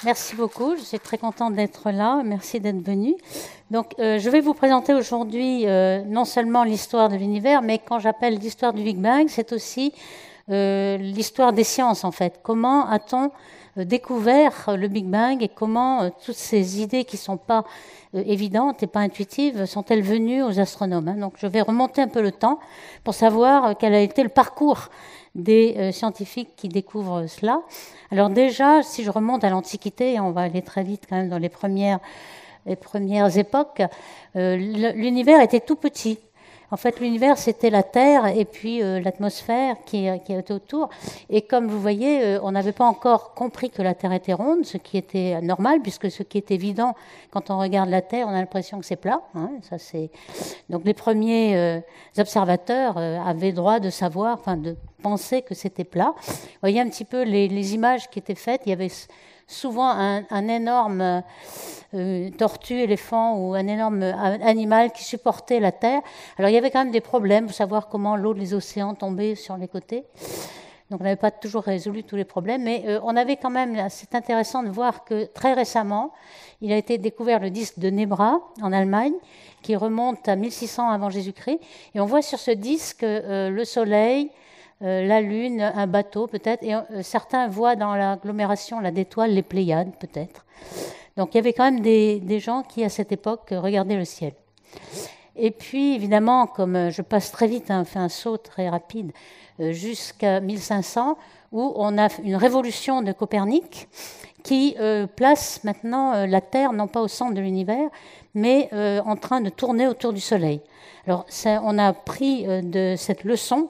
Merci beaucoup, je suis très contente d'être là, merci d'être venu. Donc, je vais vous présenter aujourd'hui non seulement l'histoire de l'univers, mais quand j'appelle l'histoire du Big Bang, c'est aussi l'histoire des sciences en fait. Comment a-t-on découvert le Big Bang et comment toutes ces idées qui ne sont pas évidentes et pas intuitives sont-elles venues aux astronomes, hein. Donc, je vais remonter un peu le temps pour savoir quel a été le parcours des scientifiques qui découvrent cela. Alors déjà, si je remonte à l'Antiquité, on va aller très vite quand même dans les premières époques, l'univers était tout petit. En fait, l'univers, c'était la Terre et puis l'atmosphère qui était autour. Et comme vous voyez, on n'avait pas encore compris que la Terre était ronde, ce qui était normal, puisque ce qui est évident, quand on regarde la Terre, on a l'impression que c'est plat. Hein, ça, c'est... Donc les premiers observateurs avaient droit de savoir, enfin de penser que c'était plat. Vous voyez un petit peu les images qui étaient faites. Il y avait souvent un énorme tortue, éléphant ou un énorme animal qui supportait la Terre. Alors il y avait quand même des problèmes pour savoir comment l'eau des océans tombait sur les côtés. Donc on n'avait pas toujours résolu tous les problèmes, mais on avait quand même, c'est intéressant de voir que très récemment, il a été découvert le disque de Nebra en Allemagne, qui remonte à 1600 avant Jésus-Christ, et on voit sur ce disque le Soleil, la Lune, un bateau peut-être, et certains voient dans l'agglomération là, d'étoiles les Pléiades peut-être. Donc il y avait quand même des gens qui à cette époque regardaient le ciel. Et puis évidemment, comme je passe très vite, on fait un saut très rapide jusqu'à 1500, où on a une révolution de Copernic qui place maintenant la Terre non pas au centre de l'univers, mais en train de tourner autour du Soleil. Alors on a appris de cette leçon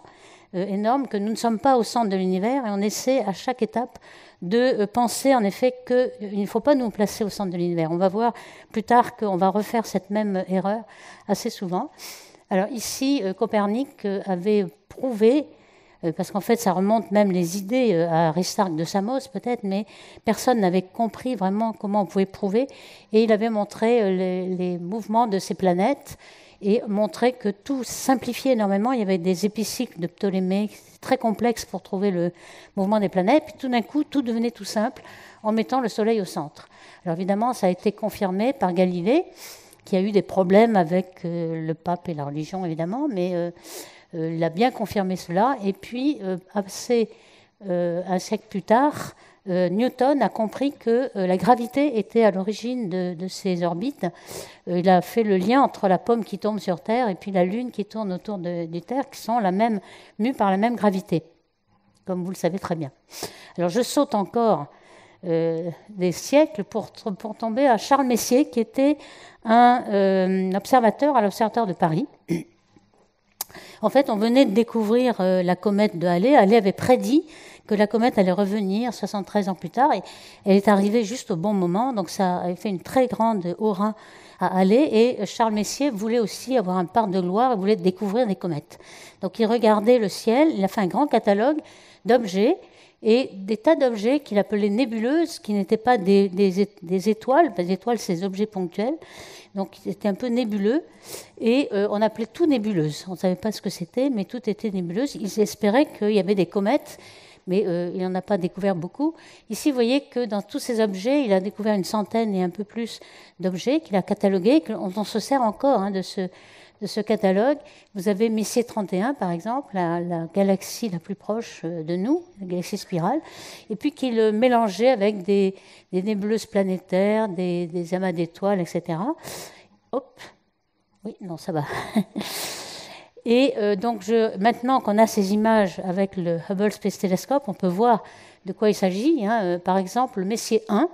énorme que nous ne sommes pas au centre de l'univers et on essaie à chaque étape de penser en effet qu'il ne faut pas nous placer au centre de l'univers. On va voir plus tard qu'on va refaire cette même erreur assez souvent. Alors ici, Copernic avait prouvé, parce qu'en fait ça remonte même les idées à Aristarque de Samos peut-être, mais personne n'avait compris vraiment comment on pouvait prouver, et il avait montré les mouvements de ces planètes, et montrer que tout simplifiait énormément. Il y avait des épicycles de Ptolémée, très complexes pour trouver le mouvement des planètes, puis tout d'un coup, tout devenait tout simple en mettant le Soleil au centre. Alors évidemment, ça a été confirmé par Galilée, qui a eu des problèmes avec le pape et la religion, évidemment, mais il a bien confirmé cela. Et puis, un siècle plus tard, Newton a compris que la gravité était à l'origine de ces orbites. Il a fait le lien entre la pomme qui tombe sur Terre et puis la Lune qui tourne autour de Terre, qui sont mues par la même gravité, comme vous le savez très bien. Alors je saute encore des siècles pour tomber à Charles Messier, qui était un observateur à l'Observatoire de Paris. En fait, on venait de découvrir la comète de Halley. Halley avait prédit que la comète allait revenir 73 ans plus tard, et elle est arrivée juste au bon moment, donc ça avait fait une très grande aura à Halley, et Charles Messier voulait aussi avoir un part de gloire, il voulait découvrir des comètes. Donc il regardait le ciel, il a fait un grand catalogue d'objets, et des tas d'objets qu'il appelait nébuleuses, qui n'étaient pas des étoiles, les étoiles c'est des objets ponctuels, donc c'était un peu nébuleux, et on appelait tout nébuleuse. On ne savait pas ce que c'était, mais tout était nébuleuse. Ils espéraient qu'il y avait des comètes, mais il n'en a pas découvert beaucoup. Ici, vous voyez que dans tous ces objets, il a découvert une centaine et un peu plus d'objets qu'il a catalogués, on se sert encore de ce catalogue. Vous avez Messier 31, par exemple, la galaxie la plus proche de nous, la galaxie spirale, et puis qu'il mélangeait avec des nébuleuses planétaires, des amas d'étoiles, etc. Hop, oui, non, ça va. Et donc, maintenant qu'on a ces images avec le Hubble Space Telescope, on peut voir de quoi il s'agit. Par exemple, le Messier 1,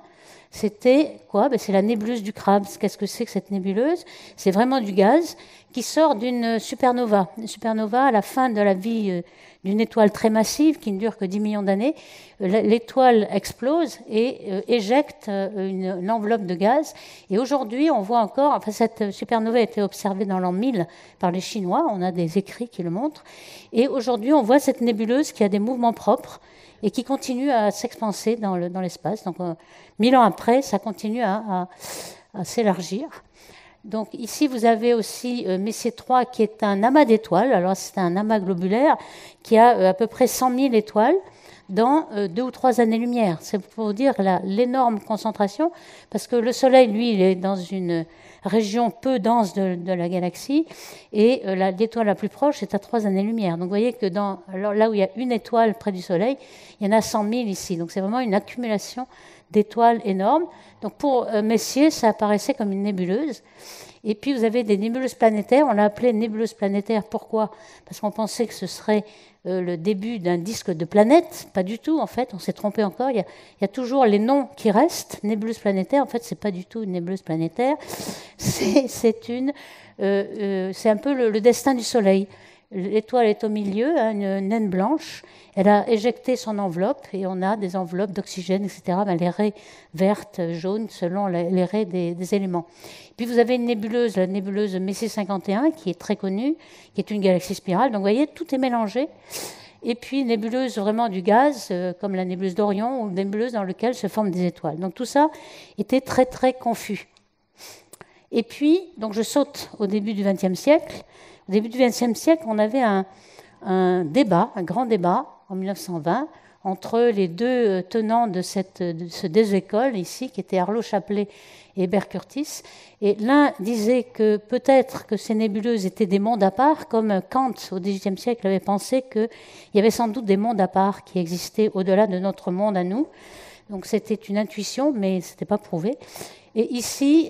c'était quoi ? C'est la nébuleuse du Crabe. Qu'est-ce que c'est que cette nébuleuse ? C'est vraiment du gaz qui sort d'une supernova. Une supernova, à la fin de la vie d'une étoile très massive qui ne dure que 10 millions d'années, l'étoile explose et éjecte une enveloppe de gaz. Et aujourd'hui, on voit encore, cette supernova a été observée dans l'an 1000 par les Chinois, on a des écrits qui le montrent, et aujourd'hui, on voit cette nébuleuse qui a des mouvements propres et qui continue à s'expanser dans l'espace. Donc, 1000 ans après, ça continue à s'élargir. Donc ici, vous avez aussi Messier 3, qui est un amas d'étoiles. Alors c'est un amas globulaire qui a à peu près 100 000 étoiles dans 2 ou 3 années-lumière. C'est pour vous dire l'énorme concentration, parce que le Soleil, lui, il est dans une région peu dense de la galaxie, et l'étoile la plus proche est à 3 années-lumière. Donc vous voyez que alors là où il y a une étoile près du Soleil, il y en a 100 000 ici. Donc c'est vraiment une accumulation d'étoiles énormes. Donc pour Messier, ça apparaissait comme une nébuleuse. Et puis vous avez des nébuleuses planétaires. On l'a appelé nébuleuse planétaire. Pourquoi? Parce qu'on pensait que ce serait le début d'un disque de planète. Pas du tout, en fait. On s'est trompé encore. Il y a toujours les noms qui restent. Nébuleuse planétaire, en fait, c'est pas du tout une nébuleuse planétaire. C'est un peu le destin du Soleil. L'étoile est au milieu, hein, une naine blanche. Elle a éjecté son enveloppe et on a des enveloppes d'oxygène, etc. Les raies vertes, jaunes, selon les raies des éléments. Puis vous avez une nébuleuse, la nébuleuse Messier 51, qui est très connue, qui est une galaxie spirale. Donc vous voyez, tout est mélangé. Et puis une nébuleuse vraiment du gaz, comme la nébuleuse d'Orion, ou une nébuleuse dans laquelle se forment des étoiles. Donc tout ça était très très confus. Et puis, donc je saute au début du XXe siècle. Au début du XXe siècle, on avait un débat, un grand débat, en 1920, entre les deux tenants de ces deux écoles ici, qui étaient Arlo Chaplet et Hébert Curtis. Et l'un disait que peut-être que ces nébuleuses étaient des mondes à part, comme Kant, au XVIIIe siècle, avait pensé qu'il y avait sans doute des mondes à part qui existaient au-delà de notre monde à nous. Donc c'était une intuition, mais ce n'était pas prouvé. Et ici,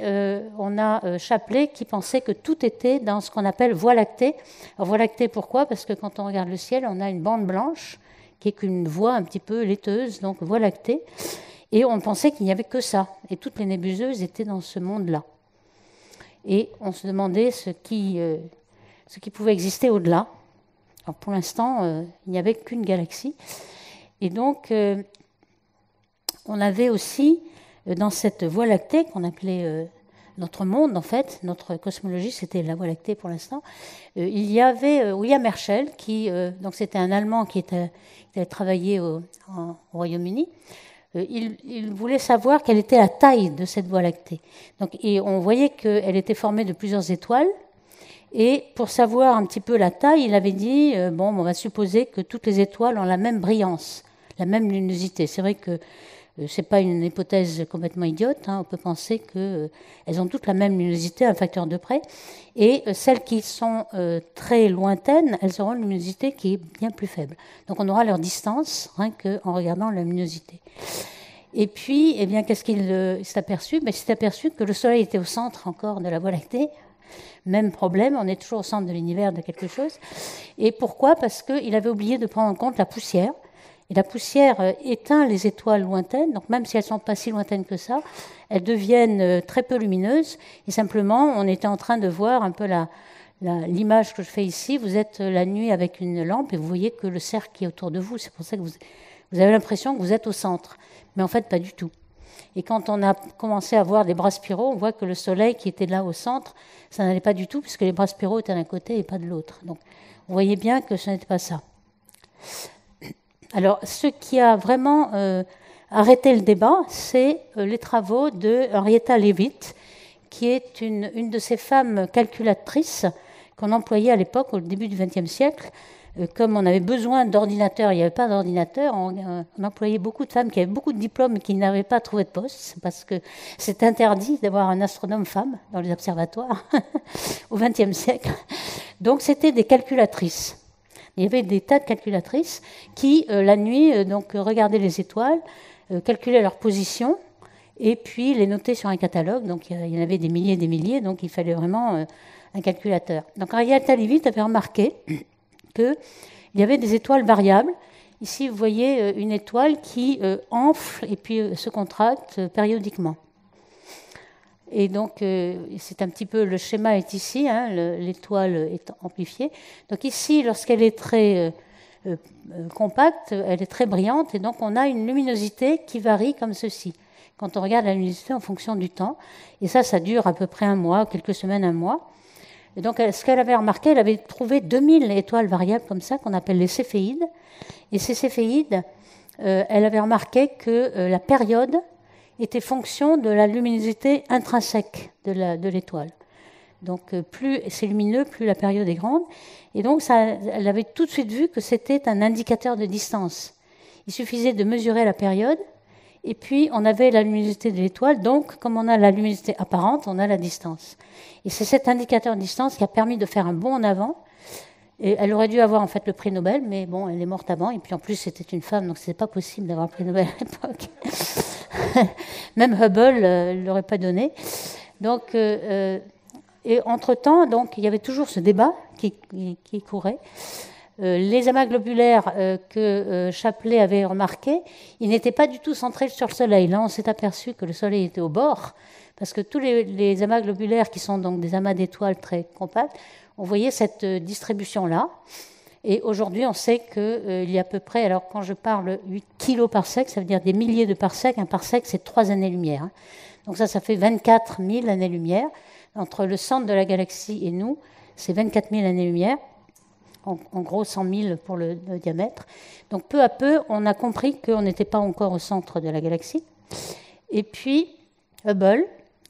on a Chaplet qui pensait que tout était dans ce qu'on appelle Voie lactée. Alors, Voie lactée, pourquoi? Parce que quand on regarde le ciel, on a une bande blanche qui est qu'une voie un petit peu laiteuse, donc Voie lactée. Et on pensait qu'il n'y avait que ça. Et toutes les nébuleuses étaient dans ce monde-là. Et on se demandait ce qui pouvait exister au-delà. Alors pour l'instant, il n'y avait qu'une galaxie. Et donc, on avait aussi, dans cette Voie lactée qu'on appelait notre monde, en fait, notre cosmologie, c'était la Voie lactée pour l'instant, il y avait William Herschel, donc c'était un Allemand qui avait travaillé au Royaume-Uni. Il voulait savoir quelle était la taille de cette Voie lactée. Donc, et on voyait qu'elle était formée de plusieurs étoiles. Et pour savoir un petit peu la taille, il avait dit, on va supposer que toutes les étoiles ont la même brillance, la même luminosité. C'est vrai que ce n'est pas une hypothèse complètement idiote. Hein. On peut penser qu'elles ont toutes la même luminosité, un facteur de près. Et celles qui sont très lointaines, elles auront une luminosité qui est bien plus faible. Donc on aura leur distance, rien qu'en regardant la luminosité. Et puis, eh bien, qu'est-ce qu'il s'est aperçu? Il s'est aperçu que le Soleil était au centre encore de la Voie lactée. Même problème, on est toujours au centre de l'univers de quelque chose. Et pourquoi? Parce qu'il avait oublié de prendre en compte la poussière. Et la poussière éteint les étoiles lointaines, donc même si elles ne sont pas si lointaines que ça, elles deviennent très peu lumineuses. Et simplement, on était en train de voir un peu l'image que je fais ici. Vous êtes la nuit avec une lampe et vous voyez que le cercle qui est autour de vous, c'est pour ça que vous avez l'impression que vous êtes au centre. Mais en fait, pas du tout. Et quand on a commencé à voir des bras spiraux, on voit que le Soleil qui était là au centre, ça n'allait pas du tout, puisque les bras spiraux étaient d'un côté et pas de l'autre. Donc, vous voyez bien que ce n'était pas ça. Alors, ce qui a vraiment arrêté le débat, c'est les travaux de Henrietta Leavitt, qui est une de ces femmes calculatrices qu'on employait à l'époque, au début du XXe siècle. Comme on avait besoin d'ordinateurs, il n'y avait pas d'ordinateur, on employait beaucoup de femmes qui avaient beaucoup de diplômes et qui n'avaient pas trouvé de poste, parce que c'est interdit d'avoir un astronome femme dans les observatoires au XXe siècle. Donc c'était des calculatrices. Il y avait des tas de calculatrices qui, la nuit, donc regardaient les étoiles, calculaient leur position et puis les notaient sur un catalogue. Donc il y en avait des milliers, donc il fallait vraiment un calculateur. Donc Henrietta Leavitt avait remarqué qu'il y avait des étoiles variables. Ici, vous voyez une étoile qui enfle et puis se contracte périodiquement. Et donc, c'est un petit peu, le schéma est ici, hein, l'étoile est amplifiée. Donc ici, lorsqu'elle est très compacte, elle est très brillante, et donc on a une luminosité qui varie comme ceci. Quand on regarde la luminosité en fonction du temps, et ça dure à peu près un mois, quelques semaines, un mois. Et donc, ce qu'elle avait remarqué, elle avait trouvé 2000 étoiles variables comme ça, qu'on appelle les céphéides. Et ces céphéides, elle avait remarqué que la période était fonction de la luminosité intrinsèque de l'étoile. Donc, plus c'est lumineux, plus la période est grande. Et donc, elle avait tout de suite vu que c'était un indicateur de distance. Il suffisait de mesurer la période, et puis on avait la luminosité de l'étoile. Donc, comme on a la luminosité apparente, on a la distance. Et c'est cet indicateur de distance qui a permis de faire un bond en avant. Et elle aurait dû avoir en fait le prix Nobel, mais bon, elle est morte avant. Et puis en plus, c'était une femme, donc c'était pas possible d'avoir le prix Nobel à l'époque. Même Hubble ne l'aurait pas donné. Donc, et entre-temps, donc, il y avait toujours ce débat qui courait. Les amas globulaires que Shapley avait remarqués, ils n'étaient pas du tout centrés sur le Soleil. Là, on s'est aperçu que le Soleil était au bord, parce que tous les amas globulaires, qui sont donc des amas d'étoiles très compacts, on voyait cette distribution-là. Et aujourd'hui, on sait qu'il y a à peu près, alors quand je parle 8 kilos par parsec, ça veut dire des milliers de parsecs. Un parsec, c'est 3 années-lumière. Donc ça fait 24 000 années-lumière. Entre le centre de la galaxie et nous, c'est 24 000 années-lumière. En gros 100 000 pour le diamètre. Donc peu à peu, on a compris qu'on n'était pas encore au centre de la galaxie. Et puis, Hubble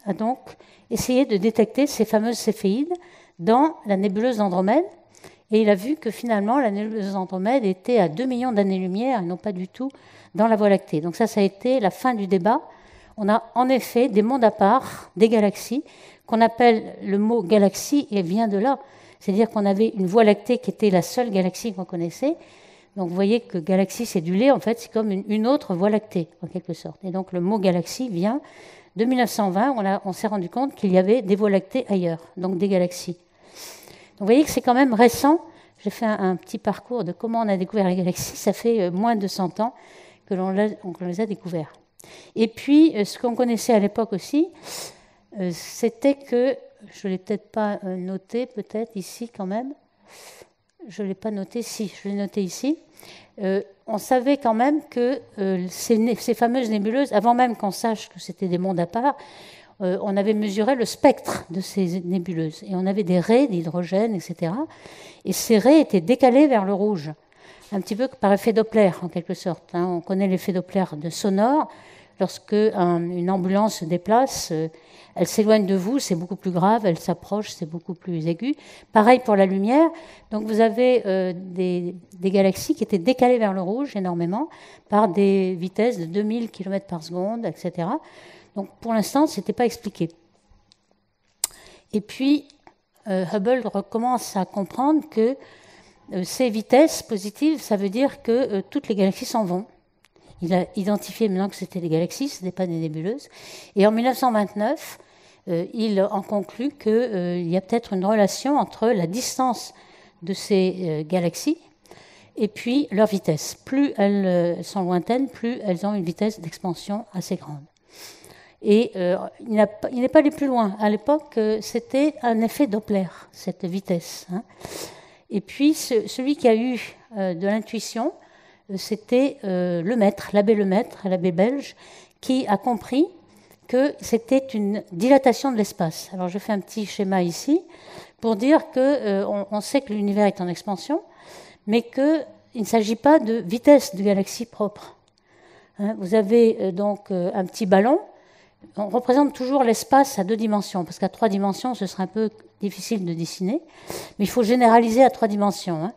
a donc essayé de détecter ces fameuses céphéides dans la nébuleuse d'Andromède. Et il a vu que finalement, la nébuleuse d'Andromède était à 2 millions d'années-lumière et non pas du tout dans la Voie lactée. Donc ça a été la fin du débat. On a en effet des mondes à part, des galaxies, qu'on appelle, le mot galaxie, et vient de là. C'est-à-dire qu'on avait une Voie lactée qui était la seule galaxie qu'on connaissait. Donc vous voyez que galaxie, c'est du lait, en fait, c'est comme une autre Voie lactée, en quelque sorte. Et donc le mot galaxie vient de 1920, on s'est rendu compte qu'il y avait des Voies lactées ailleurs, donc des galaxies. Donc vous voyez que c'est quand même récent. J'ai fait un petit parcours de comment on a découvert les galaxies. Ça fait moins de 100 ans que l'on les a découverts. Et puis, ce qu'on connaissait à l'époque aussi, c'était que, je ne l'ai peut-être pas noté, peut-être ici quand même, je ne l'ai pas noté, si, je l'ai noté ici, on savait quand même que ces fameuses nébuleuses, avant même qu'on sache que c'était des mondes à part, on avait mesuré le spectre de ces nébuleuses. Et on avait des raies d'hydrogène, etc. Et ces raies étaient décalées vers le rouge, un petit peu par effet Doppler, en quelque sorte. On connaît l'effet Doppler de sonore. Lorsque une ambulance se déplace, elle s'éloigne de vous, c'est beaucoup plus grave, elle s'approche, c'est beaucoup plus aigu. Pareil pour la lumière. Donc vous avez des galaxies qui étaient décalées vers le rouge énormément par des vitesses de 2000 km par seconde, etc. Donc pour l'instant, ce n'était pas expliqué. Et puis, Hubble recommence à comprendre que ces vitesses positives, ça veut dire que toutes les galaxies s'en vont. Il a identifié maintenant que c'était des galaxies, ce n'était pas des nébuleuses. Et en 1929, il en conclut qu'il y a peut-être une relation entre la distance de ces galaxies et puis leur vitesse. Plus elles sont lointaines, plus elles ont une vitesse d'expansion assez grande. Et il n'est pas allé plus loin. À l'époque, c'était un effet Doppler, cette vitesse. Et puis, celui qui a eu de l'intuition, c'était le maître, l'abbé Lemaître, l'abbé belge, qui a compris que c'était une dilatation de l'espace. Alors je fais un petit schéma ici pour dire qu'on sait que l'univers est en expansion, mais qu'il ne s'agit pas de vitesse de galaxie propre. Vous avez donc un petit ballon. On représente toujours l'espace à 2 dimensions, parce qu'à 3 dimensions, ce serait un peu difficile de dessiner, mais il faut généraliser à 3 dimensions.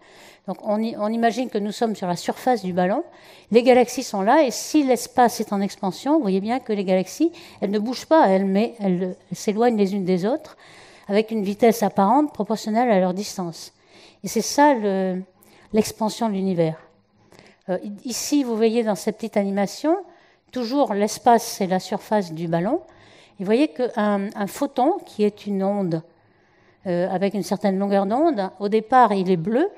Donc on imagine que nous sommes sur la surface du ballon, les galaxies sont là, et si l'espace est en expansion, vous voyez bien que les galaxies, elles ne bougent pas, elles s'éloignent les unes des autres, avec une vitesse apparente proportionnelle à leur distance. Et c'est ça l'expansion de l'univers. Ici, vous voyez dans cette petite animation, toujours l'espace, c'est la surface du ballon, et vous voyez qu'un photon, qui est une onde avec une certaine longueur d'onde, au départ, il est bleu,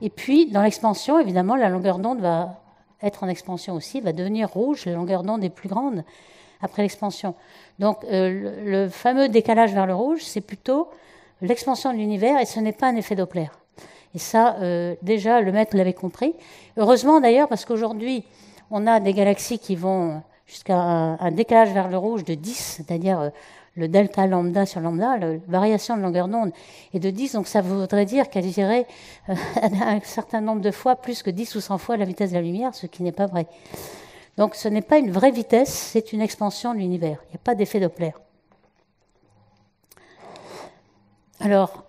et puis, dans l'expansion, évidemment, la longueur d'onde va être en expansion aussi, va devenir rouge, la longueur d'onde est plus grande après l'expansion. Donc, le fameux décalage vers le rouge, c'est plutôt l'expansion de l'univers, et ce n'est pas un effet Doppler. Et ça, déjà, le maître l'avait compris. Heureusement, d'ailleurs, parce qu'aujourd'hui, on a des galaxies qui vont jusqu'à un décalage vers le rouge de 10, c'est-à-dire le delta lambda sur lambda, la variation de longueur d'onde est de 10, donc ça voudrait dire qu'elle irait un certain nombre de fois, plus que 10 ou 100 fois la vitesse de la lumière, ce qui n'est pas vrai. Donc ce n'est pas une vraie vitesse, c'est une expansion de l'univers. Il n'y a pas d'effet Doppler. Alors,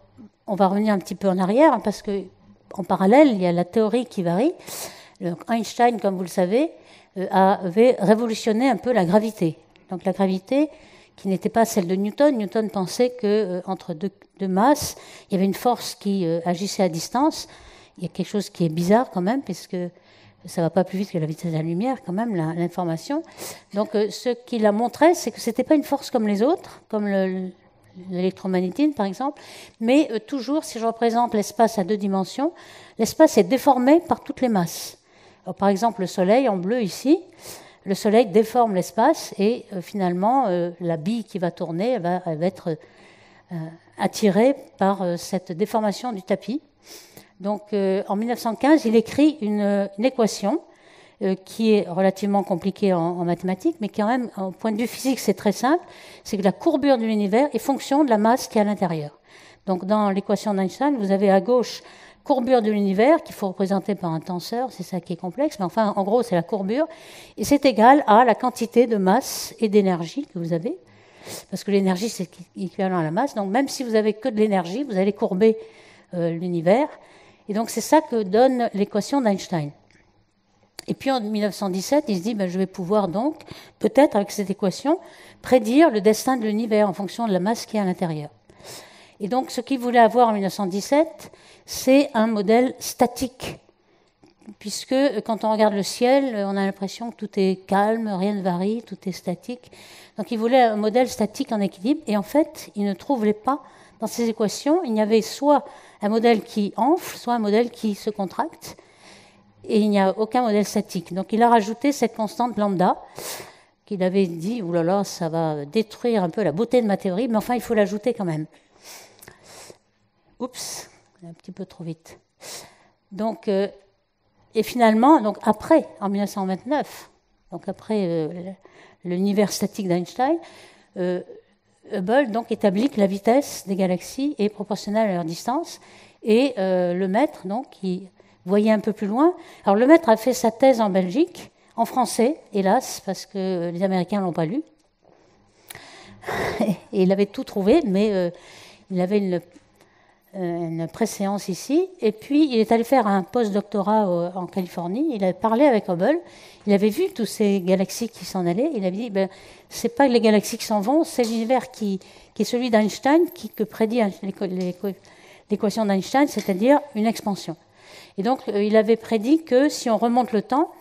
on va revenir un petit peu en arrière, parce qu'en parallèle, il y a la théorie qui varie. Donc Einstein, comme vous le savez, avait révolutionné un peu la gravité. Donc la gravité, qui n'était pas celle de Newton. Newton pensait qu'entre deux masses, il y avait une force qui agissait à distance. Il y a quelque chose qui est bizarre quand même, puisque ça ne va pas plus vite que la vitesse de la lumière, quand même, l'information. Donc ce qu'il a montré, c'est que ce n'était pas une force comme les autres, comme l'électromagnétisme par exemple, mais toujours, si je représente l'espace à 2 dimensions, l'espace est déformé par toutes les masses. Alors, par exemple, le Soleil, en bleu ici, le Soleil déforme l'espace et finalement, la bille qui va tourner, elle va être attirée par cette déformation du tapis. Donc, en 1915, il écrit une équation qui est relativement compliquée en mathématiques, mais qui, quand même, au point de vue physique, c'est très simple. C'est que la courbure de l'univers est fonction de la masse qui est à l'intérieur. Donc, dans l'équation d'Einstein, vous avez à gauche courbure de l'univers, qu'il faut représenter par un tenseur, c'est ça qui est complexe, mais enfin, en gros, c'est la courbure, et c'est égal à la quantité de masse et d'énergie que vous avez, parce que l'énergie, c'est équivalent à la masse, donc même si vous avez que de l'énergie, vous allez courber l'univers, et donc c'est ça que donne l'équation d'Einstein. Et puis en 1917, il se dit, je vais pouvoir donc, peut-être avec cette équation, prédire le destin de l'univers en fonction de la masse qui est à l'intérieur. Et donc, ce qu'il voulait avoir en 1917, c'est un modèle statique. Puisque quand on regarde le ciel, on a l'impression que tout est calme, rien ne varie, tout est statique. Donc, il voulait un modèle statique en équilibre. Et en fait, il ne trouvait pas dans ces équations, il y avait soit un modèle qui enfle, soit un modèle qui se contracte. Et il n'y a aucun modèle statique. Donc, il a rajouté cette constante lambda, qu'il avait dit, oulala, ça va détruire un peu la beauté de ma théorie, mais enfin, il faut l'ajouter quand même. Oups, un petit peu trop vite. Donc, et finalement, donc après, en 1929, donc après l'univers statique d'Einstein, Hubble donc établit que la vitesse des galaxies est proportionnelle à leur distance, et le maître, donc, qui voyait un peu plus loin. Alors, le maître a fait sa thèse en Belgique, en français, hélas, parce que les Américains ne l'ont pas lu. Et il avait tout trouvé, mais il avait une préséance ici, et puis il est allé faire un post-doctorat en Californie. Il a parlé avec Hubble, il avait vu tous ces galaxies qui s'en allaient, il avait dit, c'est pas les galaxies qui s'en vont, c'est l'univers qui est celui d'Einstein, que prédit l'équation d'Einstein, c'est-à-dire une expansion. Et donc il avait prédit que si on remonte le temps,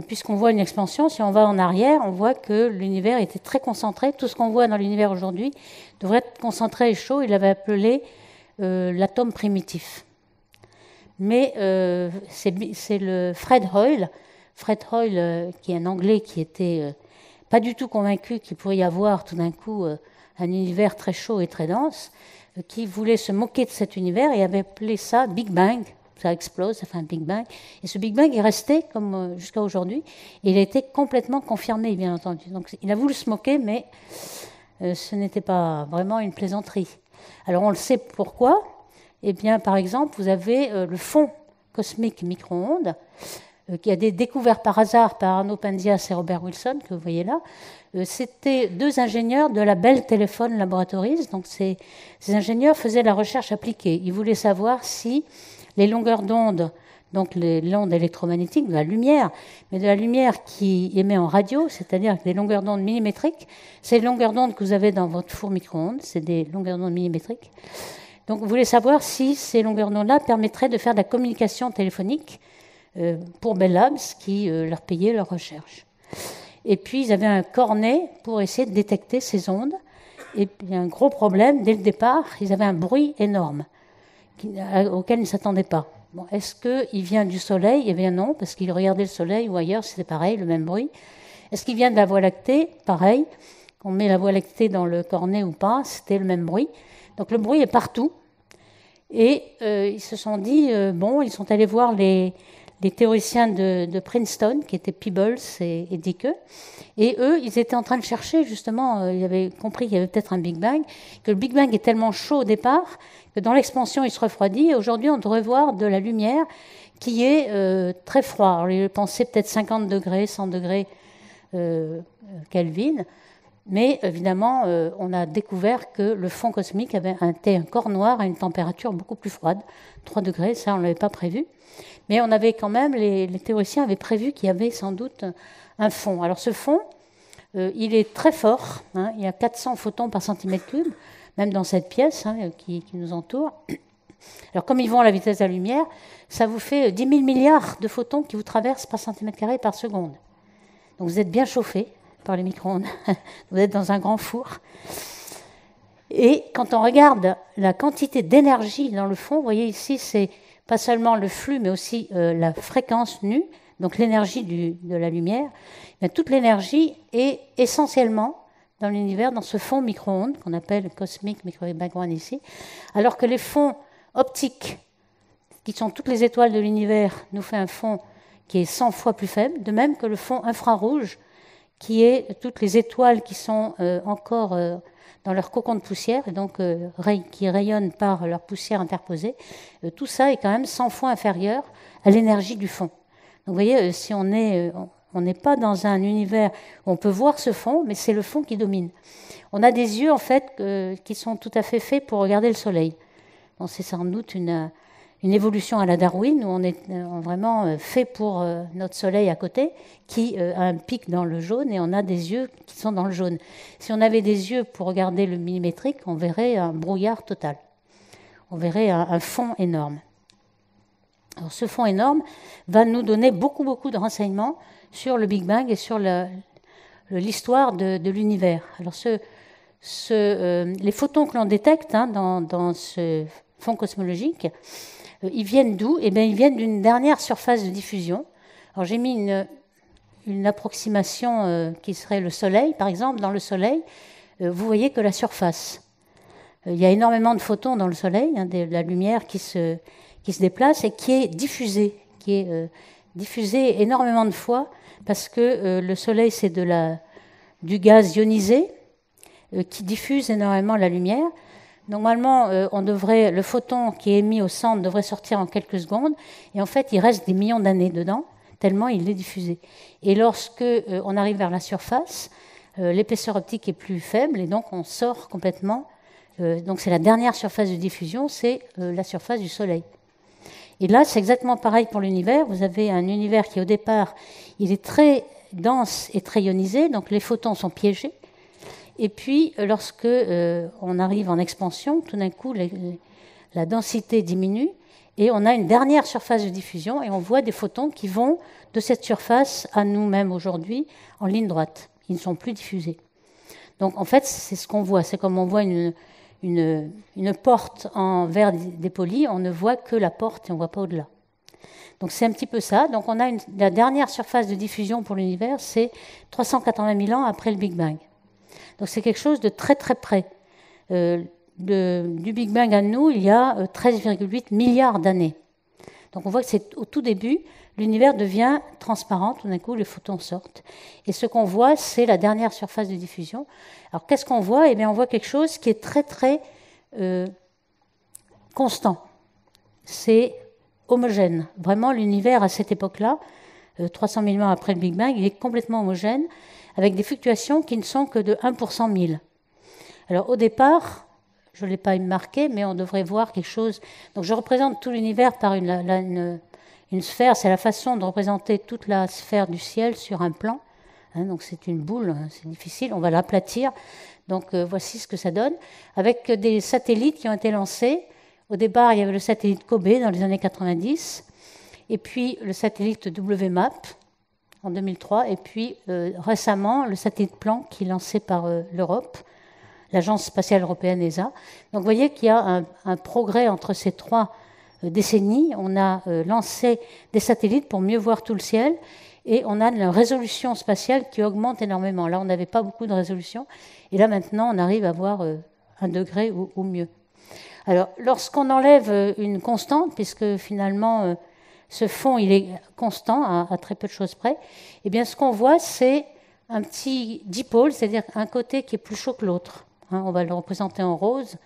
puisqu'on voit une expansion, si on va en arrière, on voit que l'univers était très concentré. Tout ce qu'on voit dans l'univers aujourd'hui devrait être concentré et chaud. Il l'avait appelé l'atome primitif. Mais c'est le Fred Hoyle, qui est un Anglais qui était pas du tout convaincu qu'il pourrait y avoir tout d'un coup un univers très chaud et très dense, qui voulait se moquer de cet univers et avait appelé ça Big Bang. Ça explose, ça fait un Big Bang. Et ce Big Bang est resté comme jusqu'à aujourd'hui. Et il a été complètement confirmé, bien entendu. Donc il a voulu se moquer, mais ce n'était pas vraiment une plaisanterie. Alors on le sait pourquoi. Eh bien, par exemple, vous avez le fond cosmique micro-ondes, qui a été découvert par hasard par Arno Penzias et Robert Wilson, que vous voyez là. C'était 2 ingénieurs de la Bell Telephone Laboratories. Donc ces ingénieurs faisaient de la recherche appliquée. Ils voulaient savoir si les longueurs d'onde, donc les ondes électromagnétiques, de la lumière, mais de la lumière qui émet en radio, c'est-à-dire des longueurs d'onde millimétriques, c'est les longueurs d'onde que vous avez dans votre four micro-ondes, c'est des longueurs d'onde millimétriques. Donc vous voulez savoir si ces longueurs d'onde-là permettraient de faire de la communication téléphonique pour Bell Labs, qui leur payait leur recherche. Et puis ils avaient un cornet pour essayer de détecter ces ondes. Et puis un gros problème, dès le départ, ils avaient un bruit énorme auquel ils ne s'attendaient pas. Bon, est-ce qu'il vient du Soleil ? Eh bien non, parce qu'ils regardaient le Soleil ou ailleurs, c'était pareil, le même bruit. Est-ce qu'il vient de la Voie lactée ? Pareil. On met la Voie lactée dans le cornet ou pas, c'était le même bruit. Donc le bruit est partout. Et ils se sont dit, ils sont allés voir les théoriciens de Princeton, qui étaient Peebles et Dicke. Et eux, ils étaient en train de chercher, justement, ils avaient compris qu'il y avait peut-être un Big Bang, que le Big Bang est tellement chaud au départ que dans l'expansion, il se refroidit. Et aujourd'hui, on devrait voir de la lumière qui est très froide. Alors, ils pensaient peut-être 50 degrés, 100 degrés Kelvin. Mais évidemment, on a découvert que le fond cosmique avait un corps noir à une température beaucoup plus froide, 3 degrés, ça on ne l'avait pas prévu. Mais on avait quand même, les théoriciens avaient prévu qu'il y avait sans doute un fond. Alors ce fond, il est très fort, hein, il y a 400 photons par centimètre cube, même dans cette pièce hein, qui nous entoure. Alors comme ils vont à la vitesse de la lumière, ça vous fait 10 000 milliards de photons qui vous traversent par centimètre carré par seconde. Donc vous êtes bien chauffé par les micro-ondes, vous êtes dans un grand four. Et quand on regarde la quantité d'énergie dans le fond, vous voyez ici, c'est pas seulement le flux, mais aussi la fréquence nue, donc l'énergie de la lumière. Mais toute l'énergie est essentiellement dans l'univers, dans ce fond micro-ondes qu'on appelle cosmic microwave background ici, alors que les fonds optiques, qui sont toutes les étoiles de l'univers, nous fait un fond qui est 100 fois plus faible, de même que le fond infrarouge, qui est toutes les étoiles qui sont encore dans leur cocon de poussière, et donc qui rayonnent par leur poussière interposée. Tout ça est quand même 100 fois inférieur à l'énergie du fond. Donc vous voyez, si on n'est pas dans un univers où on peut voir ce fond, mais c'est le fond qui domine. On a des yeux, en fait, qui sont tout à fait faits pour regarder le soleil. Bon, c'est sans doute une évolution à la Darwin, où on est vraiment fait pour notre soleil à côté, qui a un pic dans le jaune, et on a des yeux qui sont dans le jaune. Si on avait des yeux pour regarder le millimétrique, on verrait un brouillard total. On verrait un fond énorme. Alors, ce fond énorme va nous donner beaucoup, beaucoup de renseignements sur le Big Bang et sur l'histoire de l'univers. Alors, les photons que l'on détecte hein, dans ce fond cosmologique, ils viennent d'où? Eh bien, ils viennent d'une dernière surface de diffusion. Alors, j'ai mis une approximation qui serait le Soleil. Par exemple, dans le Soleil, vous voyez que la surface. Il y a énormément de photons dans le Soleil, hein, de la lumière qui se déplace et qui est diffusée, énormément de fois, parce que le Soleil, c'est du gaz ionisé qui diffuse énormément la lumière. Normalement, le photon qui est émis au centre devrait sortir en quelques secondes, et en fait, il reste des millions d'années dedans, tellement il est diffusé. Et lorsque on arrive vers la surface, l'épaisseur optique est plus faible, et donc on sort complètement. Donc c'est la dernière surface de diffusion, c'est la surface du Soleil. Et là, c'est exactement pareil pour l'univers. Vous avez un univers qui, au départ, il est très dense et très ionisé, donc les photons sont piégés. Et puis, lorsque on arrive en expansion, tout d'un coup, la densité diminue et on a une dernière surface de diffusion et on voit des photons qui vont de cette surface à nous-mêmes aujourd'hui en ligne droite. Ils ne sont plus diffusés. Donc, en fait, c'est ce qu'on voit. C'est comme on voit une porte en verre dépoli, on ne voit que la porte et on ne voit pas au-delà. Donc, c'est un petit peu ça. Donc, on a la dernière surface de diffusion pour l'univers, c'est 380 000 ans après le Big Bang. Donc c'est quelque chose de très très près. Du Big Bang à nous, il y a 13,8 milliards d'années. Donc on voit que c'est au tout début, l'univers devient transparent, tout d'un coup les photons sortent. Et ce qu'on voit, c'est la dernière surface de diffusion. Alors qu'est-ce qu'on voit? Eh bien on voit quelque chose qui est très très constant. C'est homogène. Vraiment l'univers à cette époque-là, 300 000 ans après le Big Bang, il est complètement homogène, avec des fluctuations qui ne sont que de 1 pour 100 000. Alors au départ, je ne l'ai pas marqué, mais on devrait voir quelque chose. Donc je représente tout l'univers par une sphère, c'est la façon de représenter toute la sphère du ciel sur un plan. Hein, donc c'est une boule, c'est difficile, on va l'aplatir. Donc voici ce que ça donne, avec des satellites qui ont été lancés. Au départ, il y avait le satellite Kobe dans les années 90, et puis le satellite WMAP, en 2003, et puis récemment, le satellite Planck qui est lancé par l'Europe, l'Agence spatiale européenne ESA. Donc vous voyez qu'il y a un progrès entre ces 3 décennies. On a lancé des satellites pour mieux voir tout le ciel, et on a une résolution spatiale qui augmente énormément. Là, on n'avait pas beaucoup de résolution, et là, maintenant, on arrive à voir 1 degré ou mieux. Alors, lorsqu'on enlève une constante, puisque finalement... ce fond, il est constant à très peu de choses près. Eh bien, ce qu'on voit, c'est un petit dipôle, c'est-à-dire un côté qui est plus chaud que l'autre. Hein, on va le représenter en rose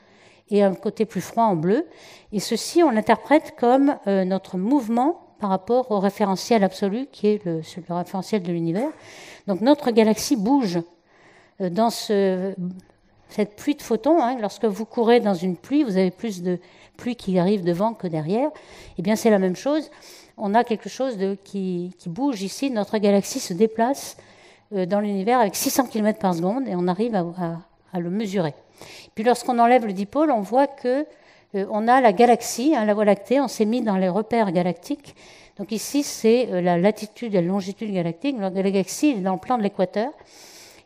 et un côté plus froid en bleu. Et ceci, on l'interprète comme notre mouvement par rapport au référentiel absolu, qui est le référentiel de l'univers. Donc, notre galaxie bouge dans ce cette pluie de photons, hein, lorsque vous courez dans une pluie, vous avez plus de pluie qui arrive devant que derrière. Eh bien, c'est la même chose. On a quelque chose qui bouge ici. Notre galaxie se déplace dans l'univers avec 600 km par seconde et on arrive à le mesurer. Puis lorsqu'on enlève le dipôle, on voit que on a la galaxie, hein, la Voie lactée. On s'est mis dans les repères galactiques. Donc ici, c'est la latitude et la longitude galactique. La galaxie est dans le plan de l'équateur.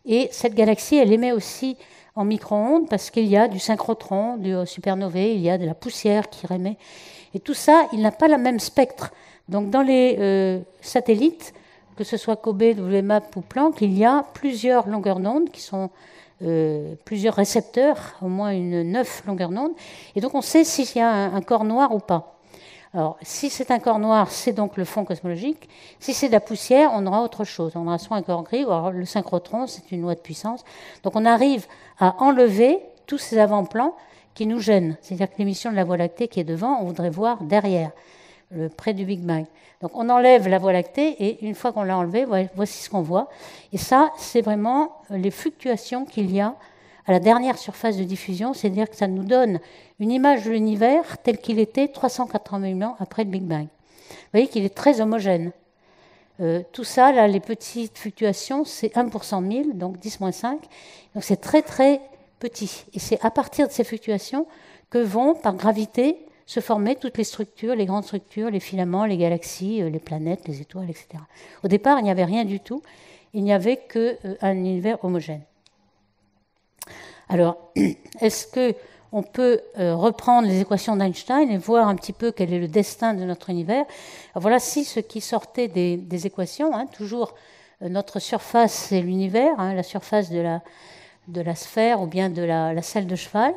Et cette galaxie, elle émet aussi en micro-ondes parce qu'il y a du synchrotron, du supernovae, il y a de la poussière qui émet. Et tout ça, il n'a pas le même spectre. Donc dans les satellites, que ce soit COBE, WMAP ou Planck, il y a plusieurs longueurs d'onde qui sont plusieurs récepteurs, au moins 9 longueurs d'onde. Et donc on sait s'il y a un corps noir ou pas. Alors, si c'est un corps noir, c'est donc le fond cosmologique. Si c'est de la poussière, on aura autre chose. On aura soit un corps gris, ou alors le synchrotron, c'est une loi de puissance. Donc on arrive à enlever tous ces avant-plans qui nous gênent. C'est-à-dire que l'émission de la Voie lactée qui est devant, on voudrait voir derrière, près du Big Bang. Donc on enlève la Voie lactée, et une fois qu'on l'a enlevée, voici ce qu'on voit. Et ça, c'est vraiment les fluctuations qu'il y a à la dernière surface de diffusion, c'est-à-dire que ça nous donne une image de l'univers tel qu'il était 380 000 ans après le Big Bang. Vous voyez qu'il est très homogène. Tout ça, là, les petites fluctuations, c'est 1 pour 100 000, donc 10-5. Donc c'est très très petit. Et c'est à partir de ces fluctuations que vont, par gravité, se former toutes les structures, les grandes structures, les filaments, les galaxies, les planètes, les étoiles, etc. Au départ, il n'y avait rien du tout. Il n'y avait qu'un univers homogène. Alors, est-ce qu'on peut reprendre les équations d'Einstein et voir un petit peu quel est le destin de notre univers? Alors, voilà ce qui sortait des équations. Hein. Toujours, notre surface, c'est l'univers, hein, la surface de la sphère ou bien de la selle de cheval.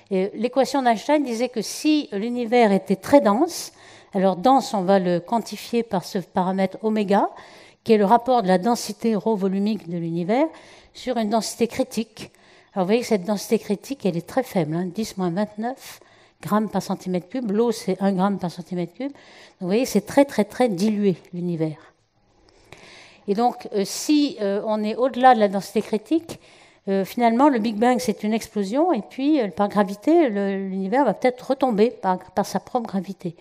L'équation d'Einstein disait que si l'univers était très dense, alors dense, on va le quantifier par ce paramètre oméga, qui est le rapport de la densité ρ volumique de l'univers sur une densité critique. Alors vous voyez que cette densité critique, elle est très faible, hein, 10-29 grammes par centimètre cube. L'eau, c'est 1 gramme par centimètre cube. Donc vous voyez, c'est très, très, très dilué, l'univers. Et donc, si on est au-delà de la densité critique, finalement, le Big Bang, c'est une explosion, et puis, par gravité, l'univers va peut-être retomber par sa propre gravité.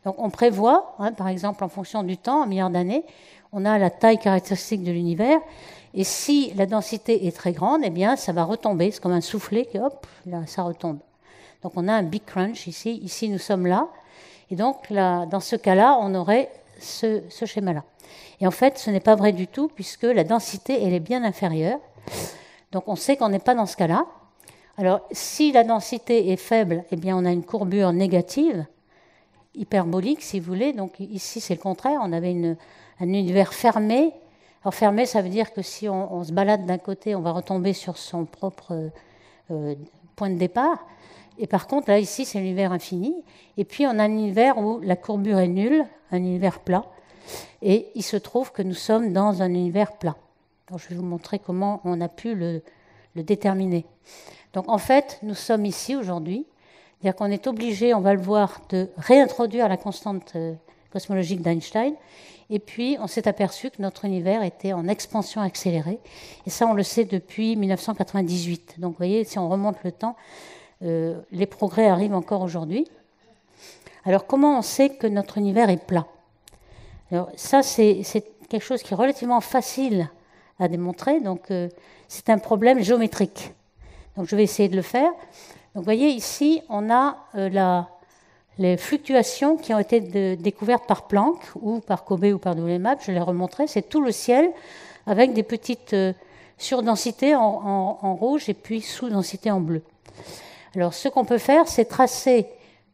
Donc on prévoit, hein, par exemple, en fonction du temps, en milliards d'années, on a la taille caractéristique de l'univers. Et si la densité est très grande, eh bien, ça va retomber. C'est comme un soufflet qui, hop, là, ça retombe. Donc, on a un big crunch ici. Ici, nous sommes là. Et donc, là, dans ce cas-là, on aurait ce schéma-là. Et en fait, ce n'est pas vrai du tout, puisque la densité, elle est bien inférieure. Donc, on sait qu'on n'est pas dans ce cas-là. Alors, si la densité est faible, eh bien, on a une courbure négative, hyperbolique, si vous voulez. Donc, ici, c'est le contraire. On avait un univers fermé. Alors fermé, ça veut dire que si on se balade d'un côté, on va retomber sur son propre point de départ. Et par contre, là, ici, c'est l'univers infini. Et puis, on a un univers où la courbure est nulle, un univers plat. Et il se trouve que nous sommes dans un univers plat. Donc, je vais vous montrer comment on a pu le déterminer. Donc, en fait, nous sommes ici aujourd'hui. C'est-à-dire qu'on est obligé, on va le voir, de réintroduire la constante cosmologique d'Einstein. Et puis, on s'est aperçu que notre univers était en expansion accélérée. Et ça, on le sait depuis 1998. Donc, vous voyez, si on remonte le temps, les progrès arrivent encore aujourd'hui. Alors, comment on sait que notre univers est plat? Alors, ça, c'est quelque chose qui est relativement facile à démontrer. Donc, c'est un problème géométrique. Donc, je vais essayer de le faire. Donc, vous voyez, ici, on a les fluctuations qui ont été découvertes par Planck ou par COBE ou par WMAP, je l'ai remontré, c'est tout le ciel avec des petites surdensités en rouge et puis sous-densités en bleu. Alors ce qu'on peut faire, c'est tracer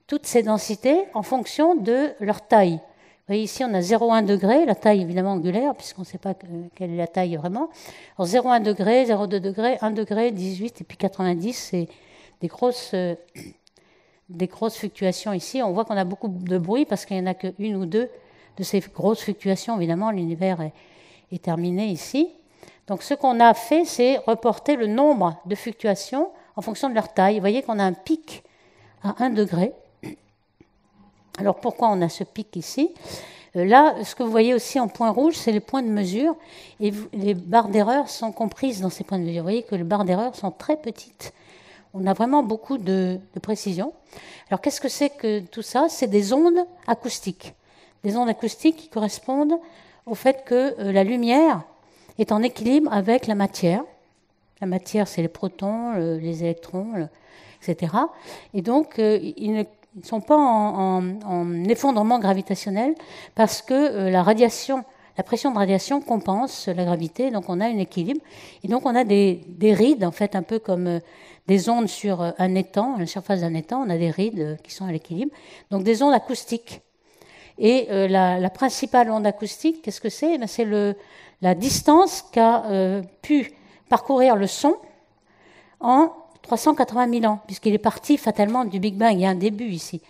toutes ces densités en fonction de leur taille. Vous voyez ici, on a 0,1 degré, la taille évidemment angulaire, puisqu'on ne sait pas quelle est la taille vraiment. Alors 0,1 degré, 0,2 degré, 1 degré, 18 et puis 90, c'est des grosses fluctuations ici. On voit qu'on a beaucoup de bruit parce qu'il n'y en a qu'une ou deux de ces grosses fluctuations. Évidemment, l'univers est terminé ici. Donc, ce qu'on a fait, c'est reporter le nombre de fluctuations en fonction de leur taille. Vous voyez qu'on a un pic à 1 degré. Alors, pourquoi on a ce pic ici? Là, ce que vous voyez aussi en point rouge, c'est les points de mesure. Et les barres d'erreur sont comprises dans ces points de mesure. Vous voyez que les barres d'erreur sont très petites. on a vraiment beaucoup de précision. Alors, qu'est-ce que c'est que tout ça? C'est des ondes acoustiques. Des ondes acoustiques qui correspondent au fait que la lumière est en équilibre avec la matière. La matière, c'est les protons, les électrons, etc. Et donc, ils ne sont pas en effondrement gravitationnel parce que la pression de radiation compense la gravité, donc on a un équilibre. Et donc, on a des rides, en fait, un peu comme des ondes sur un étang, à la surface d'un étang, on a des rides qui sont à l'équilibre. Donc, des ondes acoustiques. Et la principale onde acoustique, qu'est-ce que c'est? C'est la distance qu'a pu parcourir le son en 380 000 ans, puisqu'il est parti fatalement du Big Bang. Il y a un début ici.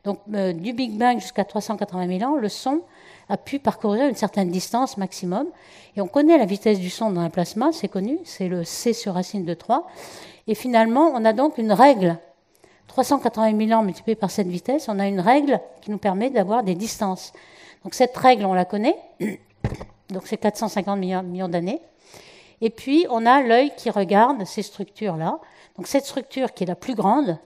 Donc, du Big Bang jusqu'à 380 000 ans, le son a pu parcourir une certaine distance maximum. Et on connaît la vitesse du son dans un plasma, c'est connu, c'est le c sur racine de 3. Et finalement, on a donc une règle. 380 000 ans multiplié par cette vitesse, on a une règle qui nous permet d'avoir des distances. Donc cette règle, on la connaît. Donc c'est 450 millions d'années. Et puis, on a l'œil qui regarde ces structures-là. Donc cette structure qui est la plus grande,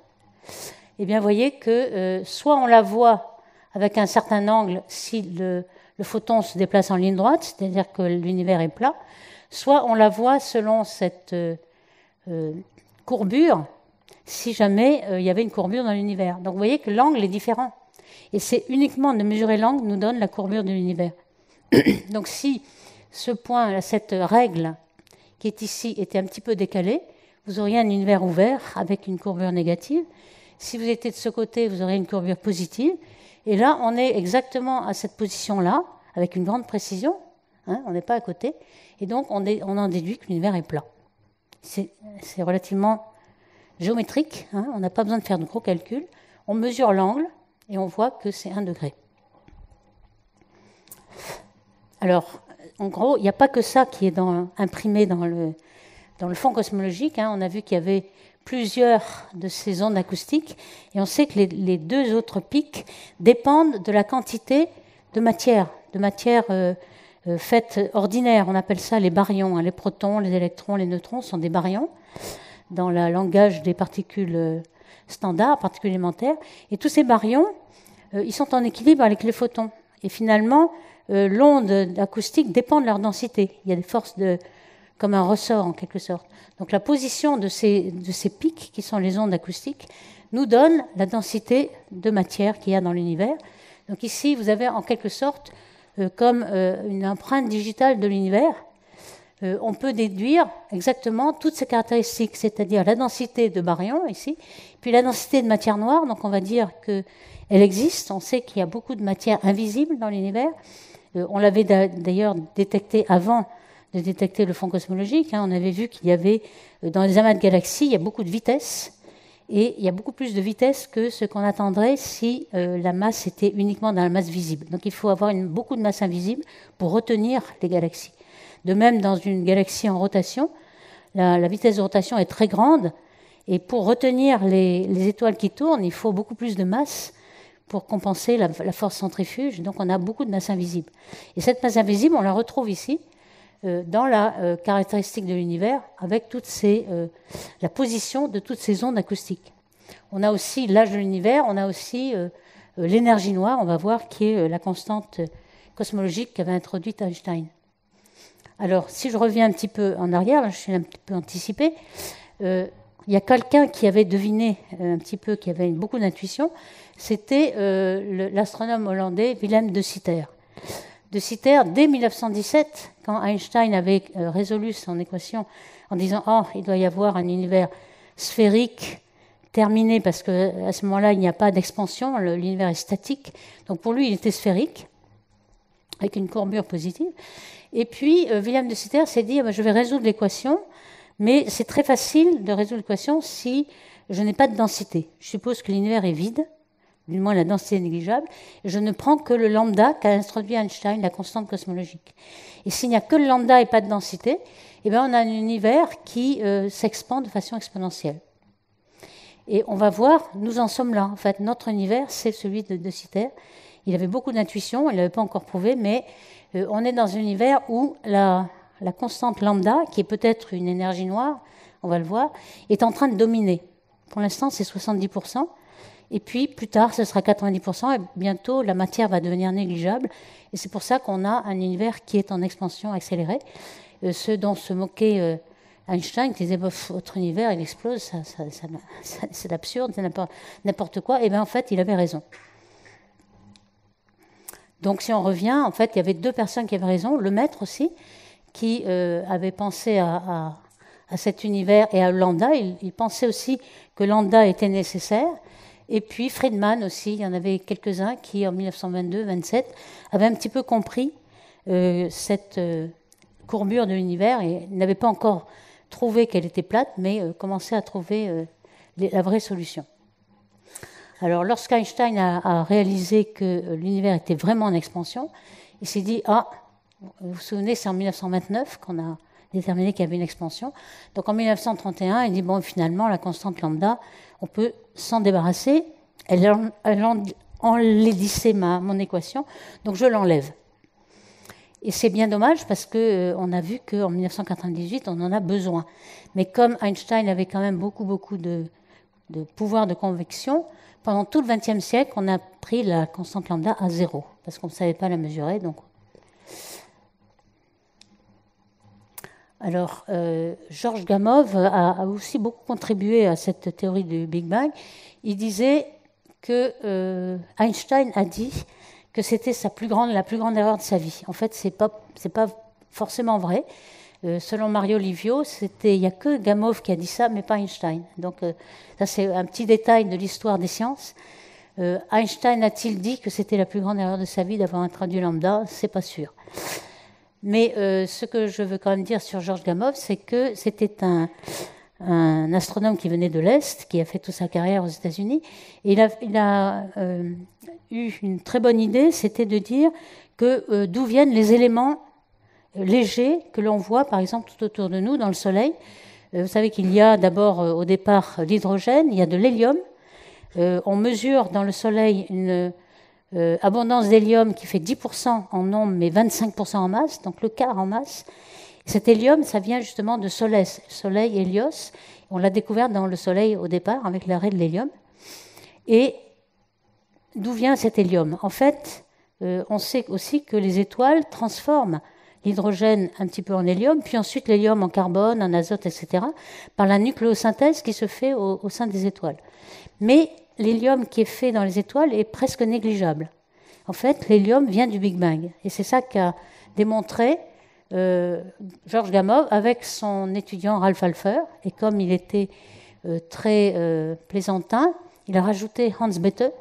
eh bien, vous voyez que soit on la voit avec un certain angle si le photon se déplace en ligne droite, c'est-à-dire que l'univers est plat, soit on la voit selon cette courbure, si jamais il y avait une courbure dans l'univers. Donc vous voyez que l'angle est différent. Et c'est uniquement de mesurer l'angle nous donne la courbure de l'univers. Donc si ce point, cette règle qui est ici était un petit peu décalée, vous auriez un univers ouvert avec une courbure négative. Si vous étiez de ce côté, vous auriez une courbure positive. Et là, on est exactement à cette position-là, avec une grande précision. Hein, on n'est pas à côté. Et donc, on en déduit que l'univers est plat. C'est relativement géométrique. Hein, on n'a pas besoin de faire de gros calculs. On mesure l'angle et on voit que c'est 1 degré. Alors, en gros, il n'y a pas que ça qui est imprimé dans le fond cosmologique. Hein. On a vu qu'il y avait plusieurs de ces ondes acoustiques et on sait que les deux autres pics dépendent de la quantité de matière faite ordinaire. On appelle ça les baryons. Hein. Les protons, les électrons, les neutrons sont des baryons dans le langage des particules standards, particules élémentaires. Et tous ces baryons, ils sont en équilibre avec les photons. Et finalement, l'onde acoustique dépend de leur densité. Il y a des forces comme un ressort en quelque sorte. Donc la position de ces pics, qui sont les ondes acoustiques, nous donne la densité de matière qu'il y a dans l'univers. Donc ici, vous avez en quelque sorte comme une empreinte digitale de l'univers. On peut déduire exactement toutes ces caractéristiques, c'est-à-dire la densité de baryons ici, puis la densité de matière noire. Donc on va dire qu'elle existe. On sait qu'il y a beaucoup de matière invisible dans l'univers. On l'avait d'ailleurs détecté avant de détecter le fond cosmologique. Hein. On avait vu qu'il y avait, dans les amas de galaxies, il y a beaucoup de vitesse, et il y a beaucoup plus de vitesse que ce qu'on attendrait si la masse était uniquement dans la masse visible. Donc il faut avoir beaucoup de masse invisible pour retenir les galaxies. De même, dans une galaxie en rotation, la vitesse de rotation est très grande, et pour retenir les étoiles qui tournent, il faut beaucoup plus de masse pour compenser la force centrifuge. Donc on a beaucoup de masse invisible. Et cette masse invisible, on la retrouve ici, dans la caractéristique de l'univers, avec la position de toutes ces ondes acoustiques. On a aussi l'âge de l'univers, on a aussi l'énergie noire, on va voir, qui est la constante cosmologique qu'avait introduite Einstein. Alors, si je reviens un petit peu en arrière, je suis un petit peu anticipée, il y a quelqu'un qui avait deviné un petit peu, qui avait beaucoup d'intuition, c'était l'astronome hollandais Willem de Sitter. De Sitter, dès 1917, quand Einstein avait résolu son équation en disant « Oh, il doit y avoir un univers sphérique terminé, parce qu'à ce moment-là, il n'y a pas d'expansion, l'univers est statique. » Donc pour lui, il était sphérique, avec une courbure positive. Et puis, Willem de Sitter s'est dit « Je vais résoudre l'équation, mais c'est très facile de résoudre l'équation si je n'ai pas de densité. Je suppose que l'univers est vide, du moins la densité est négligeable, et je ne prends que le lambda qu'a introduit Einstein, la constante cosmologique. Et s'il n'y a que le lambda et pas de densité, eh bien on a un univers qui s'expand de façon exponentielle. Et on va voir, nous en sommes là. En fait, notre univers, c'est celui de Sitter. Il avait beaucoup d'intuition, il ne l'avait pas encore prouvé, mais on est dans un univers où la constante lambda, qui est peut-être une énergie noire, on va le voir, est en train de dominer. Pour l'instant, c'est 70%. Et puis, plus tard, ce sera 90%. Et bientôt, la matière va devenir négligeable. Et c'est pour ça qu'on a un univers qui est en expansion accélérée. Ce dont se moquait Einstein, qui disait votre univers, il explose, c'est absurde, c'est n'importe quoi. Et bien, en fait, il avait raison. Donc, si on revient, en fait, il y avait deux personnes qui avaient raison. Le maître aussi, qui avait pensé à cet univers et à lambda. Il pensait aussi que lambda était nécessaire. Et puis Friedman aussi, il y en avait quelques-uns qui, en 1922-27, avaient un petit peu compris cette courbure de l'univers et n'avaient pas encore trouvé qu'elle était plate, mais commençaient à trouver la vraie solution. Alors, lorsqu'Einstein a réalisé que l'univers était vraiment en expansion, il s'est dit, vous vous souvenez, c'est en 1929 qu'on a déterminé qu'il y avait une expansion. Donc en 1931, il dit, bon, finalement, la constante lambda, on peut s'en débarrasser. Elle enlaidissait mon équation, donc je l'enlève. Et c'est bien dommage parce qu'on a vu qu'en 1998, on en a besoin. Mais comme Einstein avait quand même beaucoup de pouvoir de convection, pendant tout le XXe siècle, on a pris la constante lambda à 0, parce qu'on ne savait pas la mesurer. Donc. Alors, Georges Gamow a aussi beaucoup contribué à cette théorie du Big Bang. Il disait que Einstein a dit que c'était la plus grande erreur de sa vie. En fait, c'est pas forcément vrai. Selon Mario Livio, il n'y a que Gamow qui a dit ça, mais pas Einstein. Donc, ça, c'est un petit détail de l'histoire des sciences. Einstein a-t-il dit que c'était la plus grande erreur de sa vie d'avoir introduit lambda? C'est pas sûr. Mais ce que je veux quand même dire sur Georges Gamow, c'est que c'était un astronome qui venait de l'Est, qui a fait toute sa carrière aux États-Unis. Et il a eu une très bonne idée, c'était de dire que d'où viennent les éléments légers que l'on voit, par exemple, tout autour de nous, dans le Soleil. Vous savez qu'il y a d'abord, au départ, l'hydrogène, il y a de l'hélium. On mesure dans le Soleil une abondance d'hélium qui fait 10% en nombre, mais 25% en masse, donc le quart en masse. Cet hélium, ça vient justement de Solès, Soleil Hélios. On l'a découvert dans le Soleil au départ, avec l'arrêt de l'hélium. Et d'où vient cet hélium? En fait, on sait aussi que les étoiles transforment l'hydrogène un petit peu en hélium, puis ensuite l'hélium en carbone, en azote, etc., par la nucléosynthèse qui se fait au sein des étoiles. Mais l'hélium qui est fait dans les étoiles est presque négligeable. En fait, l'hélium vient du Big Bang. Et c'est ça qu'a démontré Georges Gamow avec son étudiant Ralph Alpher. Et comme il était très plaisantin, il a rajouté Hans Bethe,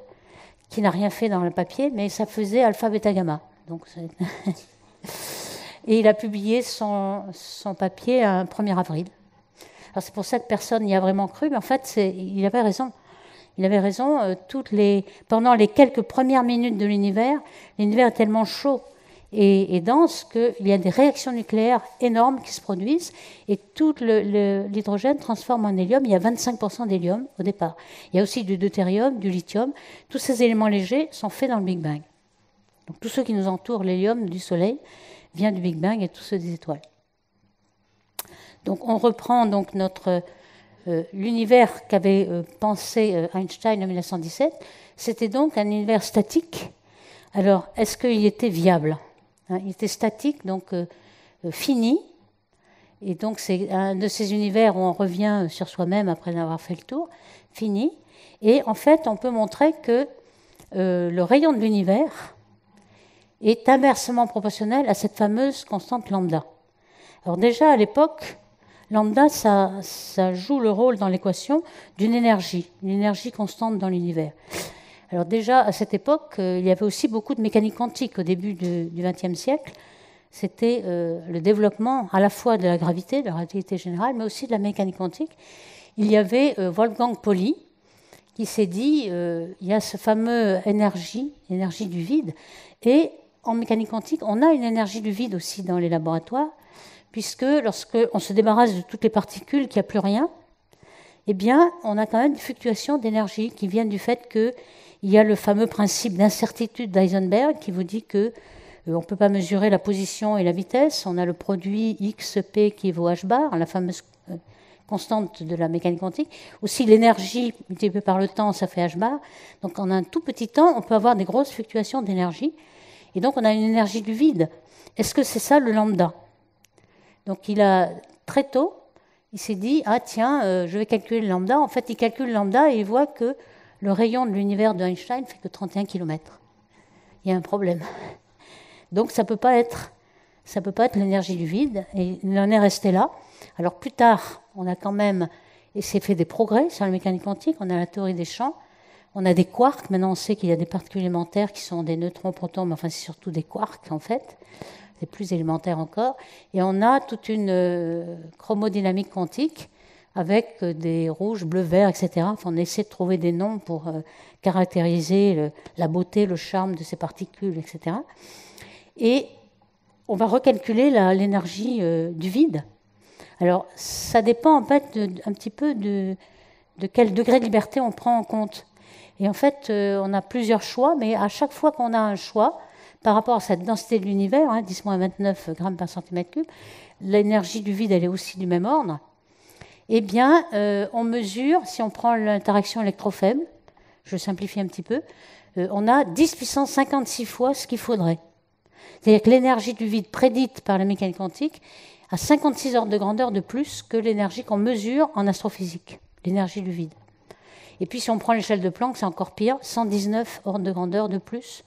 qui n'a rien fait dans le papier, mais ça faisait alpha, bêta, gamma. Donc, et il a publié son papier un 1er avril. Alors c'est pour ça que personne n'y a vraiment cru, mais en fait, il avait raison. Il avait raison, pendant les quelques premières minutes de l'univers est tellement chaud et dense qu'il y a des réactions nucléaires énormes qui se produisent et tout l'hydrogène transforme en hélium. Il y a 25% d'hélium au départ. Il y a aussi du deutérium, du lithium. Tous ces éléments légers sont faits dans le Big Bang. Donc tous ceux qui nous entourent, l'hélium du Soleil, vient du Big Bang et tous ceux des étoiles. Donc on reprend donc l'univers qu'avait pensé Einstein en 1917. C'était donc un univers statique. Alors, est-ce qu'il était viable? Il était statique, donc fini. Et donc c'est un de ces univers où on revient sur soi-même après avoir fait le tour, fini. Et en fait, on peut montrer que le rayon de l'univers est inversement proportionnel à cette fameuse constante lambda. Alors déjà, à l'époque, lambda, ça joue le rôle dans l'équation d'une énergie, une énergie constante dans l'univers. Alors déjà, à cette époque, il y avait aussi beaucoup de mécanique quantique au début du XXe siècle. C'était le développement à la fois de la gravité, de la relativité générale, mais aussi de la mécanique quantique. Il y avait Wolfgang Pauli qui s'est dit, il y a ce fameux énergie du vide, et en mécanique quantique, on a une énergie du vide aussi dans les laboratoires, puisque lorsqu'on se débarrasse de toutes les particules, qu'il n'y a plus rien, eh bien, on a quand même des fluctuations d'énergie qui viennent du fait qu'il y a le fameux principe d'incertitude d'Heisenberg qui vous dit que on ne peut pas mesurer la position et la vitesse. On a le produit XP qui vaut H bar, la fameuse constante de la mécanique quantique. Aussi, l'énergie multipliée par le temps, ça fait h bar. Donc, en un tout petit temps, on peut avoir des grosses fluctuations d'énergie. Et donc, on a une énergie du vide. Est-ce que c'est ça le lambda? Donc, très tôt, il s'est dit, ah tiens, je vais calculer le lambda. En fait, il calcule le lambda et il voit que le rayon de l'univers de Einstein fait que 31 km. Il y a un problème. Donc, ça ne peut pas être l'énergie du vide. Et il en est resté là. Alors, plus tard, on a quand même fait des progrès sur la mécanique quantique. On a la théorie des champs. On a des quarks. Maintenant, on sait qu'il y a des particules élémentaires qui sont des neutrons, protons, mais enfin, c'est surtout des quarks, en fait. C'est plus élémentaire encore. Et on a toute une chromodynamique quantique avec des rouges, bleus, verts, etc. Enfin, on essaie de trouver des noms pour caractériser la beauté, le charme de ces particules, etc. Et on va recalculer l'énergie du vide. Alors, ça dépend en fait un petit peu de quel degré de liberté on prend en compte. Et en fait, on a plusieurs choix, mais à chaque fois qu'on a un choix, par rapport à cette densité de l'univers, 10-29 grammes par centimètre cube, l'énergie du vide, elle est aussi du même ordre. Eh bien, on mesure, si on prend l'interaction électrofaible, je simplifie un petit peu, on a 10 puissance 56 fois ce qu'il faudrait. C'est-à-dire que l'énergie du vide prédite par la mécanique quantique a 56 ordres de grandeur de plus que l'énergie qu'on mesure en astrophysique, l'énergie du vide. Et puis, si on prend l'échelle de Planck, c'est encore pire, 119 ordres de grandeur de plus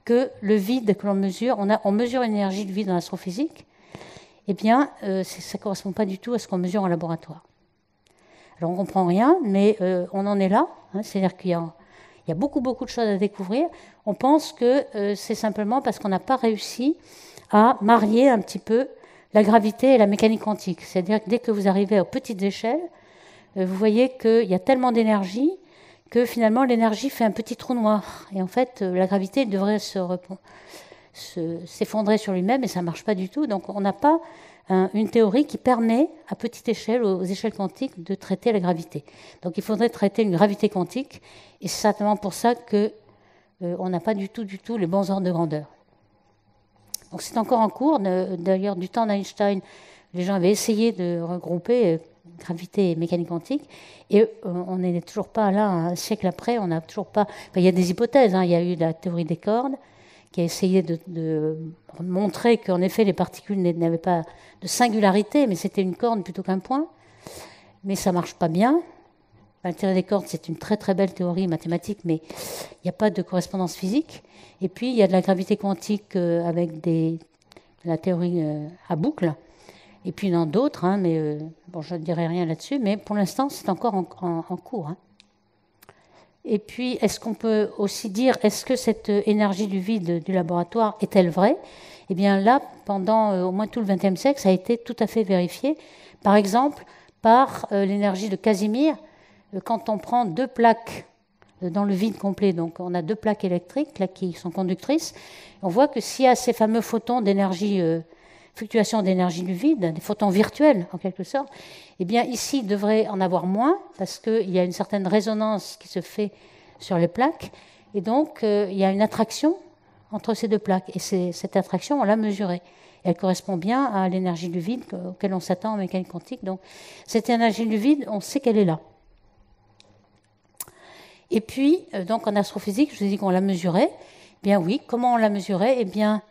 que le vide que l'on mesure. On mesure l'énergie du vide en astrophysique. Eh bien, ça ne correspond pas du tout à ce qu'on mesure en laboratoire. Alors, on ne comprend rien, mais on en est là. C'est-à-dire qu'il y a beaucoup, beaucoup de choses à découvrir. On pense que c'est simplement parce qu'on n'a pas réussi à marier un petit peu la gravité et la mécanique quantique. C'est-à-dire que dès que vous arrivez aux petites échelles, vous voyez qu'il y a tellement d'énergie que finalement l'énergie fait un petit trou noir. Et en fait, la gravité devrait s'effondrer sur lui-même et ça ne marche pas du tout. Donc on n'a pas une théorie qui permet à petite échelle, aux échelles quantiques, de traiter la gravité. Donc il faudrait traiter une gravité quantique et c'est certainement pour ça qu'on n'a pas du tout les bons ordres de grandeur. Donc c'est encore en cours. D'ailleurs, du temps d'Einstein, les gens avaient essayé de regrouper gravité et mécanique quantique, et on n'est toujours pas là, un siècle après, on n'a toujours pas... Enfin, il y a des hypothèses, il y a eu la théorie des cordes, qui a essayé de montrer qu'en effet, les particules n'avaient pas de singularité, mais c'était une corne plutôt qu'un point, mais ça ne marche pas bien. La théorie des cordes, c'est une très très belle théorie mathématique, mais il n'y a pas de correspondance physique. Et puis, il y a de la gravité quantique avec la théorie à boucle. Et puis, il y en a d'autres, mais je ne dirai rien là-dessus. Mais pour l'instant, c'est encore en cours. Et puis, est-ce qu'on peut aussi dire, est-ce que cette énergie du vide du laboratoire est-elle vraie? Eh bien là, pendant au moins tout le XXe siècle, ça a été tout à fait vérifié. Par exemple, par l'énergie de Casimir, quand on prend deux plaques dans le vide complet, donc on a deux plaques électriques là, qui sont conductrices, on voit que s'il y a ces fameux photons d'énergie, fluctuation d'énergie du vide, des photons virtuels en quelque sorte, eh bien ici il devrait en avoir moins parce qu'il y a une certaine résonance qui se fait sur les plaques et donc il y a une attraction entre ces deux plaques et cette attraction on l'a mesurée. Et elle correspond bien à l'énergie du vide auquel on s'attend en mécanique quantique. Donc cette énergie du vide, on sait qu'elle est là. Et puis, donc en astrophysique, je vous ai dit qu'on la mesurait. Eh bien oui, comment on la mesurait? Eh bien,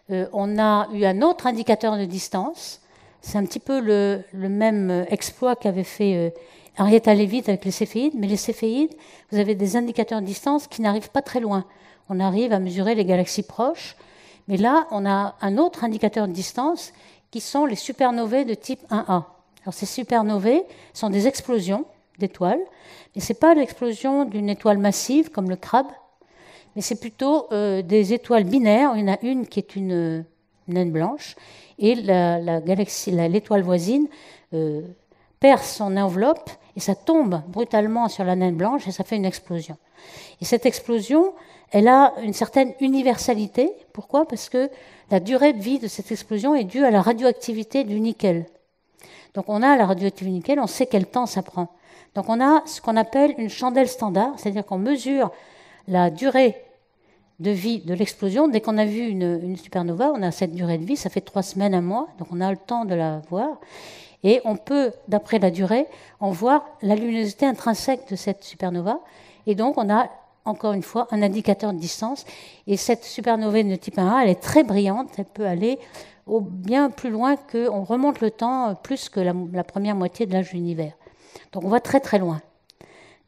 on a eu un autre indicateur de distance. C'est un petit peu le même exploit qu'avait fait Henrietta Leavitt avec les céphéides. Mais les céphéides, vous avez des indicateurs de distance qui n'arrivent pas très loin. On arrive à mesurer les galaxies proches. Mais là, on a un autre indicateur de distance qui sont les supernovae de type 1A. Alors ces supernovae sont des explosions d'étoiles, mais ce n'est pas l'explosion d'une étoile massive comme le crabe, mais c'est plutôt des étoiles binaires. Il y en a une qui est une naine blanche, et la galaxie, l'étoile voisine perce son enveloppe, et ça tombe brutalement sur la naine blanche, et ça fait une explosion. Et cette explosion, elle a une certaine universalité. Pourquoi? Parce que la durée de vie de cette explosion est due à la radioactivité du nickel. Donc on a la radioactivité du nickel, on sait quel temps ça prend. Donc on a ce qu'on appelle une chandelle standard, c'est-à-dire qu'on mesure la durée de vie de l'explosion. Dès qu'on a vu une supernova, on a cette durée de vie, ça fait 3 semaines, 1 mois, donc on a le temps de la voir. Et on peut, d'après la durée, en voir la luminosité intrinsèque de cette supernova. Et donc on a, encore une fois, un indicateur de distance. Et cette supernova de type 1A, elle est très brillante, elle peut aller bien plus loin qu'on remonte le temps, plus que la première moitié de l'âge de l'univers. Donc on va très très loin.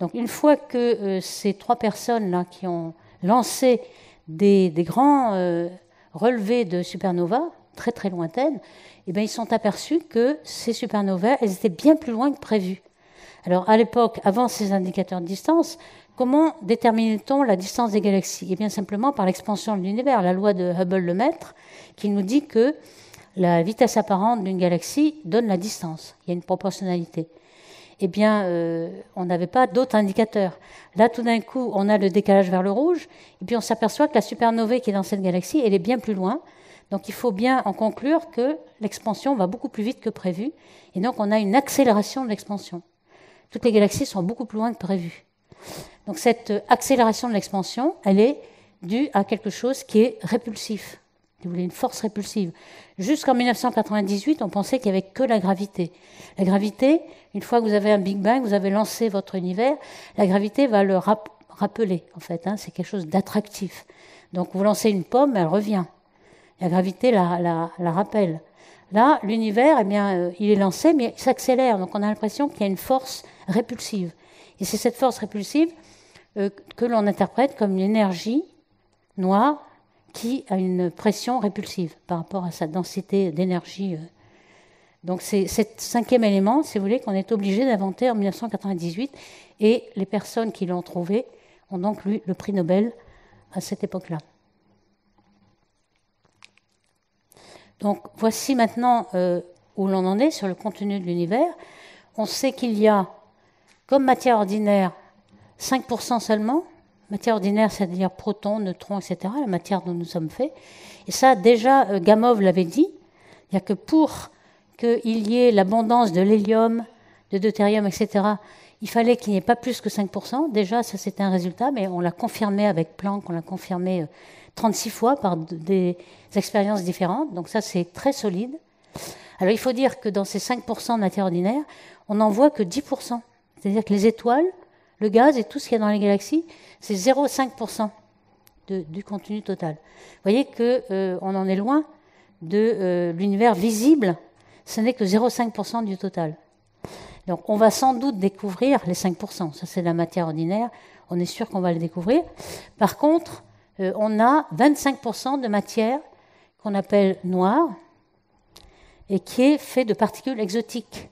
Donc une fois que ces 3 personnes-là qui ont lancé des grands relevés de supernovas, très très lointaines, eh bien, ils sont aperçus que ces supernovas, elles étaient bien plus loin que prévu. Alors à l'époque, avant ces indicateurs de distance, comment déterminait-on la distance des galaxies? Eh bien simplement par l'expansion de l'univers, la loi de Hubble-Lemaître, qui nous dit que la vitesse apparente d'une galaxie donne la distance. Il y a une proportionnalité. Eh bien, on n'avait pas d'autres indicateurs. Là, tout d'un coup, on a le décalage vers le rouge, et puis on s'aperçoit que la supernova qui est dans cette galaxie, elle est bien plus loin. Donc il faut bien en conclure que l'expansion va beaucoup plus vite que prévu, et donc on a une accélération de l'expansion. Toutes les galaxies sont beaucoup plus loin que prévu. Donc cette accélération de l'expansion, elle est due à quelque chose qui est répulsif. Vous voulez, une force répulsive. Jusqu'en 1998, on pensait qu'il n'y avait que la gravité. La gravité, une fois que vous avez un Big Bang, vous avez lancé votre univers, la gravité va le rappeler, en fait. C'est quelque chose d'attractif. Donc vous lancez une pomme, elle revient. La gravité la rappelle. Là, l'univers, eh bien, il est lancé, mais il s'accélère. Donc on a l'impression qu'il y a une force répulsive. Et c'est cette force répulsive que l'on interprète comme une énergie noire qui a une pression répulsive par rapport à sa densité d'énergie. Donc c'est ce 5e élément, si vous voulez, qu'on est obligé d'inventer en 1998. Et les personnes qui l'ont trouvé ont donc eu le prix Nobel à cette époque-là. Donc voici maintenant où l'on en est sur le contenu de l'univers. On sait qu'il y a, comme matière ordinaire, 5% seulement. Matière ordinaire, c'est-à-dire protons, neutrons, etc., la matière dont nous sommes faits. Et ça, déjà, Gamow l'avait dit, il n'y a que pour qu'il y ait l'abondance de l'hélium, de deutérium, etc., il fallait qu'il n'y ait pas plus que 5%. Déjà, ça, c'était un résultat, mais on l'a confirmé avec Planck, on l'a confirmé 36 fois par des expériences différentes. Donc ça, c'est très solide. Alors, il faut dire que dans ces 5% de matière ordinaire, on n'en voit que 10%. C'est-à-dire que les étoiles, le gaz et tout ce qu'il y a dans les galaxies, c'est 0,5% du contenu total. Vous voyez qu'on en est loin de l'univers visible, ce n'est que 0,5% du total. Donc on va sans doute découvrir les 5%, ça c'est la matière ordinaire, on est sûr qu'on va le découvrir. Par contre, on a 25% de matière qu'on appelle noire et qui est fait de particules exotiques,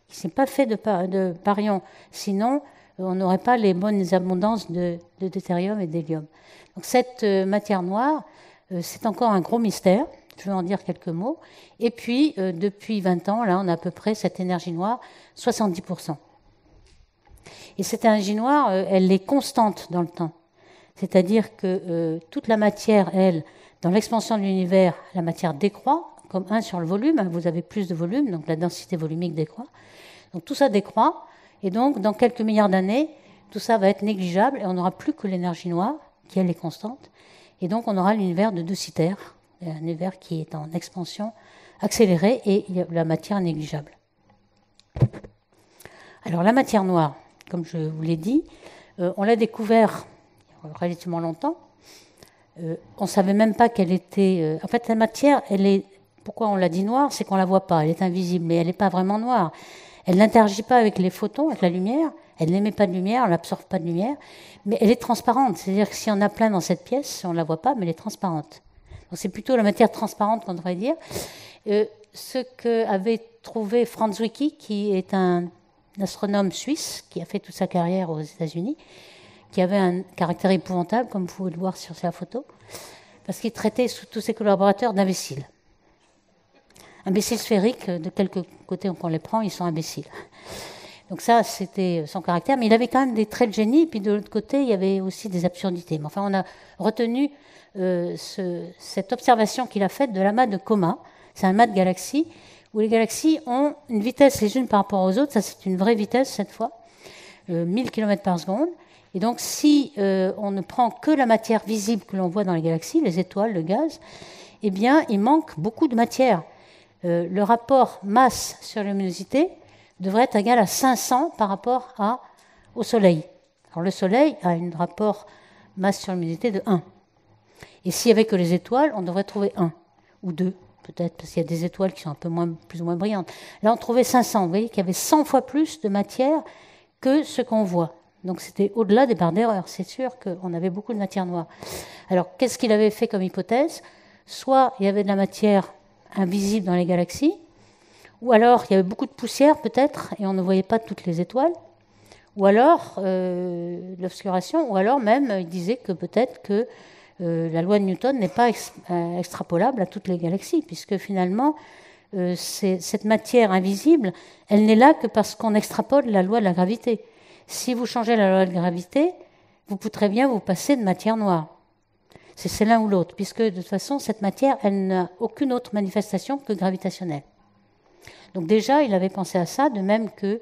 qui n'est pas fait de baryons, sinon on n'aurait pas les bonnes abondances de deutérium et d'hélium. Donc cette matière noire, c'est encore un gros mystère. Je vais en dire quelques mots. Et puis, depuis 20 ans, là, on a à peu près cette énergie noire, 70%. Et cette énergie noire, elle est constante dans le temps. C'est-à-dire que toute la matière, elle, dans l'expansion de l'univers, la matière décroît, comme 1 sur le volume. Vous avez plus de volume, donc la densité volumique décroît. Donc tout ça décroît. Et donc, dans quelques milliards d'années, tout ça va être négligeable et on n'aura plus que l'énergie noire, qui elle est constante. Et donc, on aura l'univers de 2 cithères, un univers qui est en expansion accélérée et la matière négligeable. Alors, la matière noire, comme je vous l'ai dit, on l'a découvert relativement longtemps. On ne savait même pas qu'elle était... en fait, la matière, elle est... Pourquoi on l'a dit noire? C'est qu'on ne la voit pas, elle est invisible, mais elle n'est pas vraiment noire. Elle n'interagit pas avec les photons, avec la lumière. Elle n'émet pas de lumière, elle n'absorbe pas de lumière. Mais elle est transparente. C'est-à-dire que s'il y en a plein dans cette pièce, on ne la voit pas, mais elle est transparente. Donc c'est plutôt la matière transparente qu'on devrait dire. Ce qu'avait trouvé Franz Zwicky, qui est un astronome suisse, qui a fait toute sa carrière aux États-Unis, qui avait un caractère épouvantable, comme vous pouvez le voir sur la photo, parce qu'il traitait tous ses collaborateurs d'imbéciles. Imbéciles sphériques, de quelque côté qu'on les prend, ils sont imbéciles. Donc ça, c'était son caractère. Mais il avait quand même des traits de génie. Et puis de l'autre côté, il y avait aussi des absurdités. Mais enfin, on a retenu cette observation qu'il a faite de l'amas de Coma. C'est un amas de galaxies où les galaxies ont une vitesse les unes par rapport aux autres. Ça, c'est une vraie vitesse cette fois, 1000 km par seconde. Et donc, si on ne prend que la matière visible que l'on voit dans les galaxies, les étoiles, le gaz, eh bien, il manque beaucoup de matière. Le rapport masse sur luminosité devrait être égal à 500 par rapport au Soleil. Alors, le Soleil a un rapport masse sur luminosité de 1. Et s'il n'y avait que les étoiles, on devrait trouver 1 ou 2, peut-être, parce qu'il y a des étoiles qui sont un peu plus ou moins brillantes. Là, on trouvait 500. Vous voyez qu'il y avait 100 fois plus de matière que ce qu'on voit. Donc, c'était au-delà des barres d'erreur. C'est sûr qu'on avait beaucoup de matière noire. Alors, qu'est-ce qu'il avait fait comme hypothèse? Soit il y avait de la matière invisible dans les galaxies, ou alors il y avait beaucoup de poussière, peut-être, et on ne voyait pas toutes les étoiles, ou alors l'obscuration, ou alors même, il disait que peut-être que la loi de Newton n'est pas extrapolable à toutes les galaxies, puisque finalement, cette matière invisible, elle n'est là que parce qu'on extrapole la loi de la gravité. Si vous changez la loi de gravité, vous pourrez bien vous passer de matière noire. C'est l'un ou l'autre, puisque de toute façon, cette matière, elle n'a aucune autre manifestation que gravitationnelle. Donc déjà, il avait pensé à ça, de même que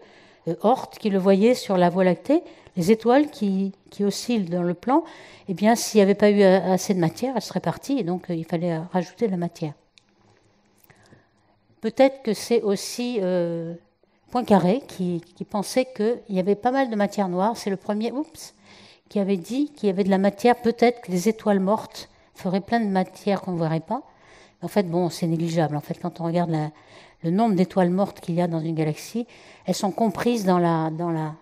Oort, qui le voyait sur la Voie lactée, les étoiles qui oscillent dans le plan, eh bien, s'il n'y avait pas eu assez de matière, elles seraient parties, et donc il fallait rajouter de la matière. Peut-être que c'est aussi Poincaré qui pensait qu'il y avait pas mal de matière noire. C'est le premier qui avait dit qu'il y avait de la matière, peut-être que les étoiles mortes feraient plein de matière qu'on ne verrait pas. En fait, bon, c'est négligeable. En fait, quand on regarde le nombre d'étoiles mortes qu'il y a dans une galaxie, elles sont comprises dans la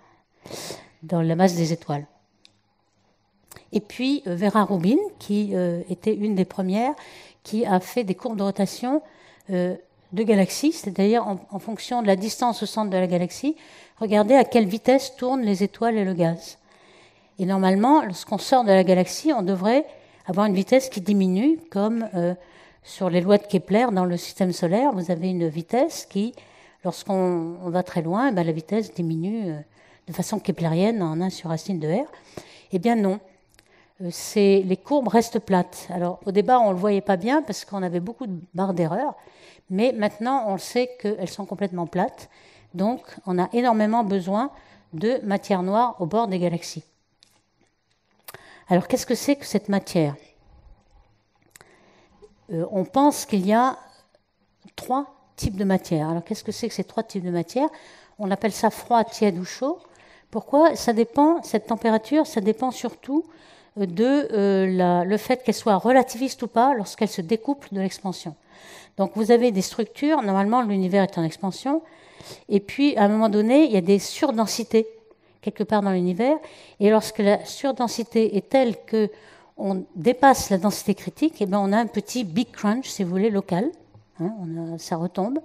masse des étoiles. Et puis, Vera Rubin, qui était une des premières, qui a fait des courbes de rotation de galaxies, c'est-à-dire en fonction de la distance au centre de la galaxie, regardez à quelle vitesse tournent les étoiles et le gaz. Et normalement, lorsqu'on sort de la galaxie, on devrait avoir une vitesse qui diminue, comme sur les lois de Kepler dans le système solaire. Vous avez une vitesse qui, lorsqu'on va très loin, la vitesse diminue de façon keplérienne en 1 sur racine de r. Eh bien non, les courbes restent plates. Alors au départ, on ne le voyait pas bien parce qu'on avait beaucoup de barres d'erreur, mais maintenant, on le sait qu'elles sont complètement plates. Donc, on a énormément besoin de matière noire au bord des galaxies. Alors, qu'est-ce que c'est que cette matière? On pense qu'il y a 3 types de matière. Alors, qu'est-ce que c'est que ces 3 types de matière? On appelle ça froid, tiède ou chaud. Pourquoi? Ça dépend, cette température, ça dépend surtout le fait qu'elle soit relativiste ou pas lorsqu'elle se découple de l'expansion. Donc, vous avez des structures, normalement, l'univers est en expansion, et puis, à un moment donné, il y a des surdensités quelque part dans l'univers, et lorsque la surdensité est telle qu'on dépasse la densité critique, eh bien, on a un petit big crunch, si vous voulez, local, ça retombe,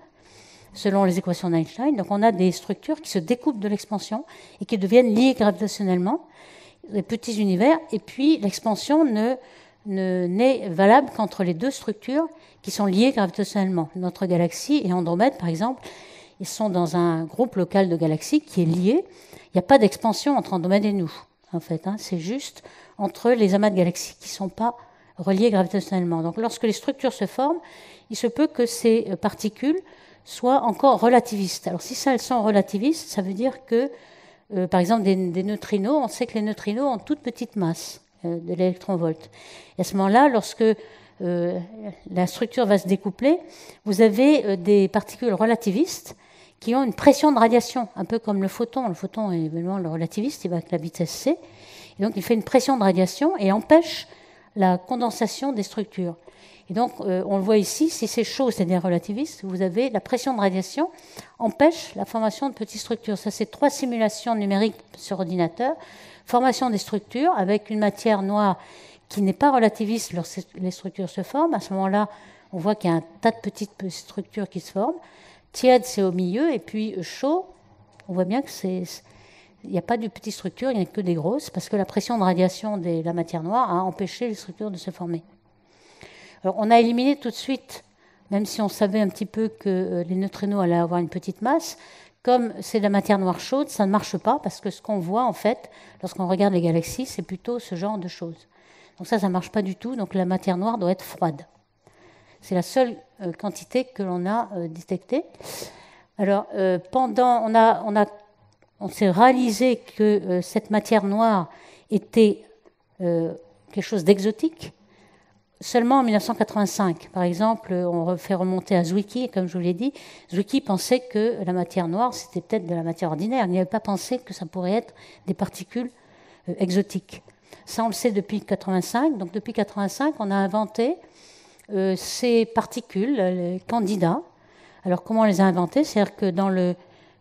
selon les équations d'Einstein. Donc, on a des structures qui se découpent de l'expansion et qui deviennent liées gravitationnellement, des petits univers, et puis l'expansion n'est valable qu'entre les 2 structures qui sont liées gravitationnellement. Notre galaxie et Andromède, par exemple, ils sont dans un groupe local de galaxies qui est lié. Il n'y a pas d'expansion entre Andromède et nous, en fait. C'est juste entre les amas de galaxies qui ne sont pas reliés gravitationnellement. Donc, lorsque les structures se forment, il se peut que ces particules soient encore relativistes. Alors, si elles sont relativistes, ça veut dire que, par exemple, des neutrinos, on sait que les neutrinos ont toute petite masse de l'électronvolt. Et à ce moment-là, lorsque la structure va se découpler, vous avez des particules relativistes qui ont une pression de radiation, un peu comme le photon. Le photon est évidemment le relativiste, il va avec la vitesse c. Et donc, il fait une pression de radiation et empêche la condensation des structures. Et donc, on le voit ici, si c'est chaud, c'est-à-dire relativiste, vous avez la pression de radiation empêche la formation de petites structures. Ça, c'est 3 simulations numériques sur ordinateur. Formation des structures avec une matière noire qui n'est pas relativiste lorsque les structures se forment. À ce moment-là, on voit qu'il y a un tas de petites structures qui se forment. Tiède, c'est au milieu, et puis chaud, on voit bien qu'il n'y a pas de petites structures, il n'y a que des grosses, parce que la pression de radiation de la matière noire a empêché les structures de se former. Alors, on a éliminé tout de suite, même si on savait un petit peu que les neutrinos allaient avoir une petite masse, comme c'est de la matière noire chaude, ça ne marche pas, parce que ce qu'on voit, en fait, lorsqu'on regarde les galaxies, c'est plutôt ce genre de choses. Donc ça ne marche pas du tout, donc la matière noire doit être froide. C'est la seule quantité que l'on a détectée. Alors, on a on s'est réalisé que cette matière noire était quelque chose d'exotique seulement en 1985. Par exemple, on fait remonter à Zwicky, comme je vous l'ai dit. Zwicky pensait que la matière noire, c'était peut-être de la matière ordinaire. Il n'avait pas pensé que ça pourrait être des particules exotiques. Ça, on le sait depuis 1985. Donc, depuis 1985, on a inventé ces particules, les candidats. Alors, comment on les a inventés? C'est-à-dire que dans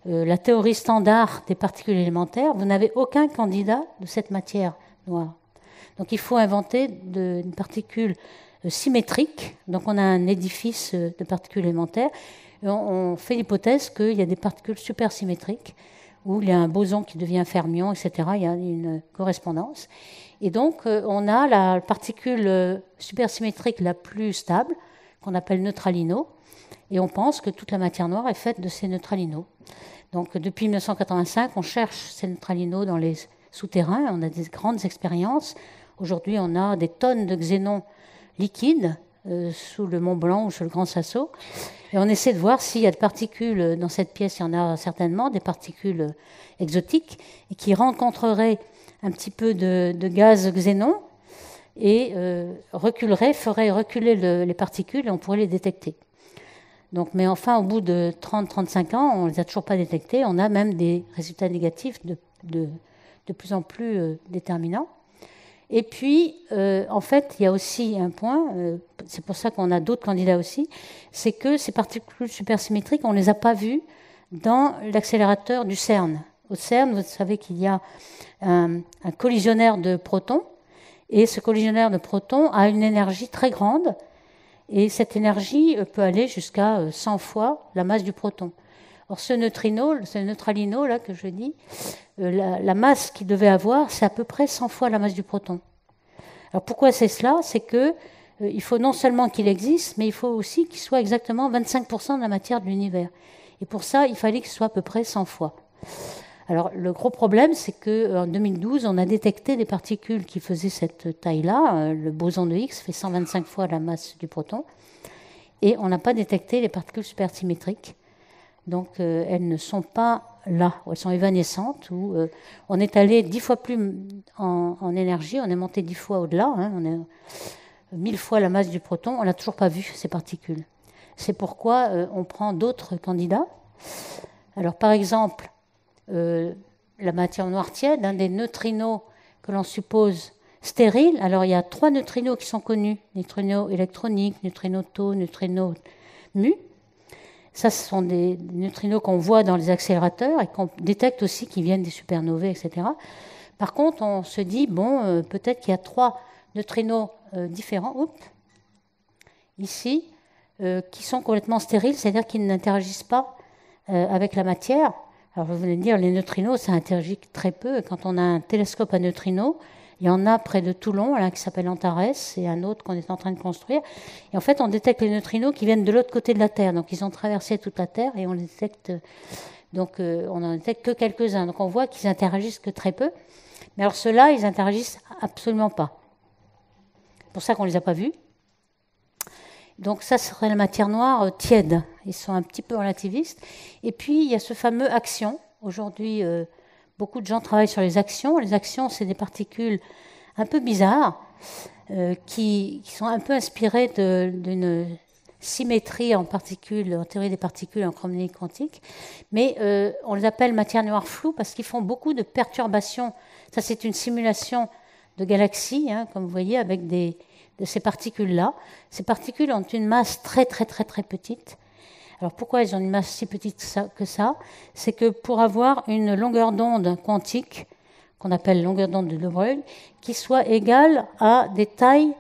la théorie standard des particules élémentaires, vous n'avez aucun candidat de cette matière noire. Donc il faut inventer une particule symétrique. Donc on a un édifice de particules élémentaires. Et on fait l'hypothèse qu'il y a des particules supersymétriques où il y a un boson qui devient un fermion, etc. Il y a une correspondance. Et donc on a la particule supersymétrique la plus stable, qu'on appelle neutralino. Et on pense que toute la matière noire est faite de ces neutralinos. Donc depuis 1985, on cherche ces neutralinos dans les souterrains. On a des grandes expériences. Aujourd'hui, on a des tonnes de xénon liquides sous le Mont Blanc ou sous le Grand Sasso. Et on essaie de voir s'il y a des particules, dans cette pièce, il y en a certainement, des particules exotiques, et qui rencontreraient un petit peu de gaz xénon et feraient reculer les particules et on pourrait les détecter. Donc, mais enfin, au bout de 30-35 ans, on ne les a toujours pas détectés. On a même des résultats négatifs de plus en plus déterminants. Et puis, en fait, il y a aussi un point, c'est pour ça qu'on a d'autres candidats aussi, c'est que ces particules supersymétriques, on ne les a pas vues dans l'accélérateur du CERN. Au CERN, vous savez qu'il y a un collisionnaire de protons, et ce collisionnaire de protons a une énergie très grande, et cette énergie peut aller jusqu'à 100 fois la masse du proton. Or, ce neutralino là que je dis, la masse qu'il devait avoir, c'est à peu près 100 fois la masse du proton. Alors pourquoi c'est cela? C'est que il faut non seulement qu'il existe, mais il faut aussi qu'il soit exactement 25% de la matière de l'univers. Et pour ça, il fallait qu'il soit à peu près 100 fois. Alors le gros problème, c'est qu'en 2012, on a détecté des particules qui faisaient cette taille-là. Le boson de Higgs fait 125 fois la masse du proton. Et on n'a pas détecté les particules supersymétriques. Donc elles ne sont pas là, elles sont évanescentes, où on est allé 10 fois plus en énergie, on est monté 10 fois au-delà, on est 1000 fois la masse du proton, on n'a toujours pas vu ces particules. C'est pourquoi on prend d'autres candidats. Alors par exemple, la matière noire tiède, des neutrinos que l'on suppose stériles. Alors il y a 3 neutrinos qui sont connus, neutrinos électroniques, neutrinos tau, neutrinos mu. Ça, ce sont des neutrinos qu'on voit dans les accélérateurs et qu'on détecte aussi qui viennent des supernovae, etc. Par contre, on se dit, bon, peut-être qu'il y a 3 neutrinos différents, ici, qui sont complètement stériles, c'est-à-dire qu'ils n'interagissent pas avec la matière. Alors, vous venez de dire, les neutrinos, ça interagit très peu. Quand on a un télescope à neutrinos, il y en a près de Toulon, un qui s'appelle Antares, et un autre qu'on est en train de construire. Et en fait, on détecte les neutrinos qui viennent de l'autre côté de la Terre. Donc, ils ont traversé toute la Terre et on les détecte. Donc, on n'en détecte que quelques-uns. Donc, on voit qu'ils interagissent que très peu. Mais alors, ceux-là, ils interagissent absolument pas. C'est pour ça qu'on ne les a pas vus. Donc, ça serait la matière noire tiède. Ils sont un petit peu relativistes. Et puis, il y a ce fameux action. Aujourd'hui, beaucoup de gens travaillent sur les actions. Les actions, c'est des particules un peu bizarres qui sont un peu inspirées d'une symétrie en particules, en théorie des particules en chromométrie quantique. Mais on les appelle matière noire floue parce qu'ils font beaucoup de perturbations. Ça, c'est une simulation de galaxies, comme vous voyez, avec de ces particules-là. Ces particules ont une masse très, très, très, très petite. Alors pourquoi elles ont une masse si petite que ça? C'est que pour avoir une longueur d'onde quantique, qu'on appelle longueur d'onde de De Broglie, qui soit égale à des tailles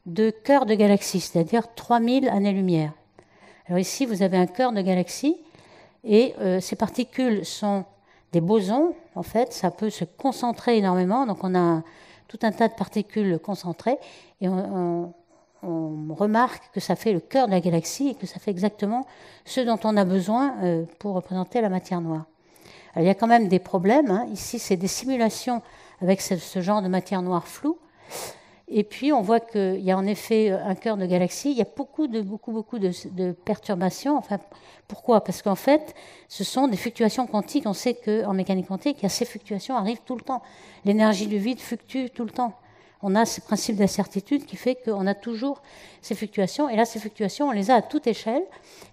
de cœur de galaxie, c'est-à-dire 3000 années-lumière. Alors ici, vous avez un cœur de galaxie, et ces particules sont des bosons, en fait, ça peut se concentrer énormément, donc on a tout un tas de particules concentrées, et on remarque que ça fait le cœur de la galaxie et que ça fait exactement ce dont on a besoin pour représenter la matière noire. Alors, il y a quand même des problèmes. Ici, c'est des simulations avec ce genre de matière noire floue. Et puis, on voit qu'il y a en effet un cœur de galaxie. Il y a beaucoup de perturbations. Enfin, pourquoi? Parce qu'en fait, ce sont des fluctuations quantiques. On sait qu'en mécanique quantique, ces fluctuations arrivent tout le temps. L'énergie du vide fluctue tout le temps. On a ce principe d'incertitude qui fait qu'on a toujours ces fluctuations. Et là, ces fluctuations, on les a à toute échelle.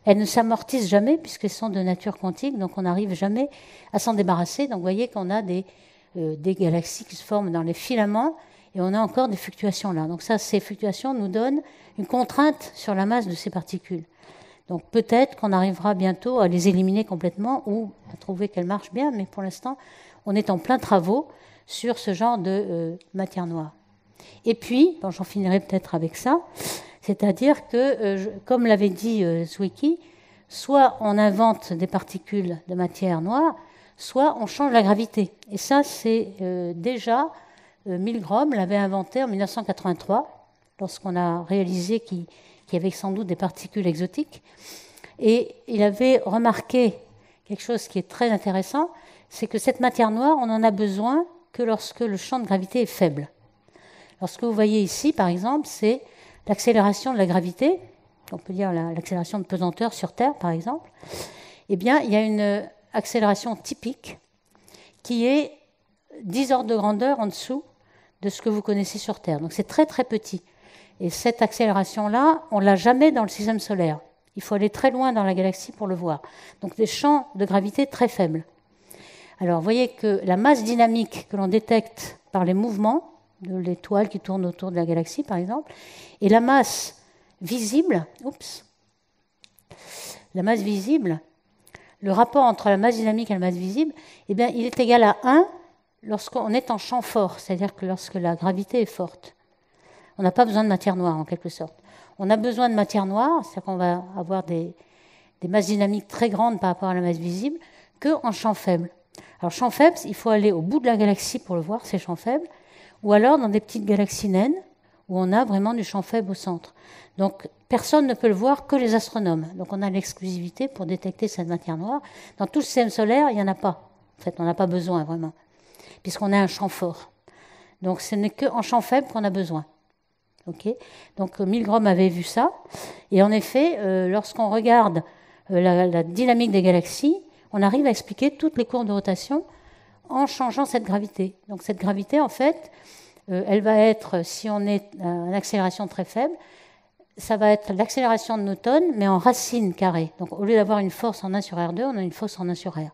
Elles ne s'amortissent jamais puisqu'elles sont de nature quantique. Donc, on n'arrive jamais à s'en débarrasser. Donc, vous voyez qu'on a des galaxies qui se forment dans les filaments. Et on a encore des fluctuations là. Donc ça, ces fluctuations nous donnent une contrainte sur la masse de ces particules. Donc peut-être qu'on arrivera bientôt à les éliminer complètement ou à trouver qu'elles marchent bien, mais pour l'instant, on est en plein travaux sur ce genre de matière noire. Et puis, j'en finirai peut-être avec ça, c'est-à-dire que, comme l'avait dit Zwicky, soit on invente des particules de matière noire, soit on change la gravité. Et ça, c'est déjà... Milgrom l'avait inventé en 1983, lorsqu'on a réalisé qu'il y avait sans doute des particules exotiques. Et il avait remarqué quelque chose qui est très intéressant, c'est que cette matière noire, on n'en a besoin que lorsque le champ de gravité est faible. Alors, ce que vous voyez ici, par exemple, c'est l'accélération de la gravité, on peut dire l'accélération de pesanteur sur Terre, par exemple. Eh bien, il y a une accélération typique qui est 10 ordres de grandeur en dessous de ce que vous connaissez sur Terre. Donc c'est très très petit. Et cette accélération-là, on ne l'a jamais dans le système solaire. Il faut aller très loin dans la galaxie pour le voir. Donc des champs de gravité très faibles. Alors vous voyez que la masse dynamique que l'on détecte par les mouvements de l'étoile qui tourne autour de la galaxie, par exemple, et la masse visible, la masse visible, le rapport entre la masse dynamique et la masse visible, eh bien, il est égal à 1 lorsqu'on est en champ fort, c'est-à-dire que lorsque la gravité est forte. On n'a pas besoin de matière noire, en quelque sorte. On a besoin de matière noire, c'est-à-dire qu'on va avoir des masses dynamiques très grandes par rapport à la masse visible, qu'en champ faible. Alors, champ faible, il faut aller au bout de la galaxie pour le voir, ces champs faibles, ou alors dans des petites galaxies naines, où on a vraiment du champ faible au centre. Donc, personne ne peut le voir que les astronomes. Donc, on a l'exclusivité pour détecter cette matière noire. Dans tout le système solaire, il n'y en a pas. En fait, on n'a pas besoin, vraiment, puisqu'on a un champ fort. Donc, ce n'est qu'en champ faible qu'on a besoin. Okay. Donc, Milgrom avait vu ça. Et en effet, lorsqu'on regarde la dynamique des galaxies, on arrive à expliquer toutes les courbes de rotation en changeant cette gravité. Donc, cette gravité, en fait, elle va être, si on est à une accélération très faible, ça va être l'accélération de Newton, mais en racine carrée. Donc, au lieu d'avoir une force en 1 sur R2, on a une force en 1 sur R.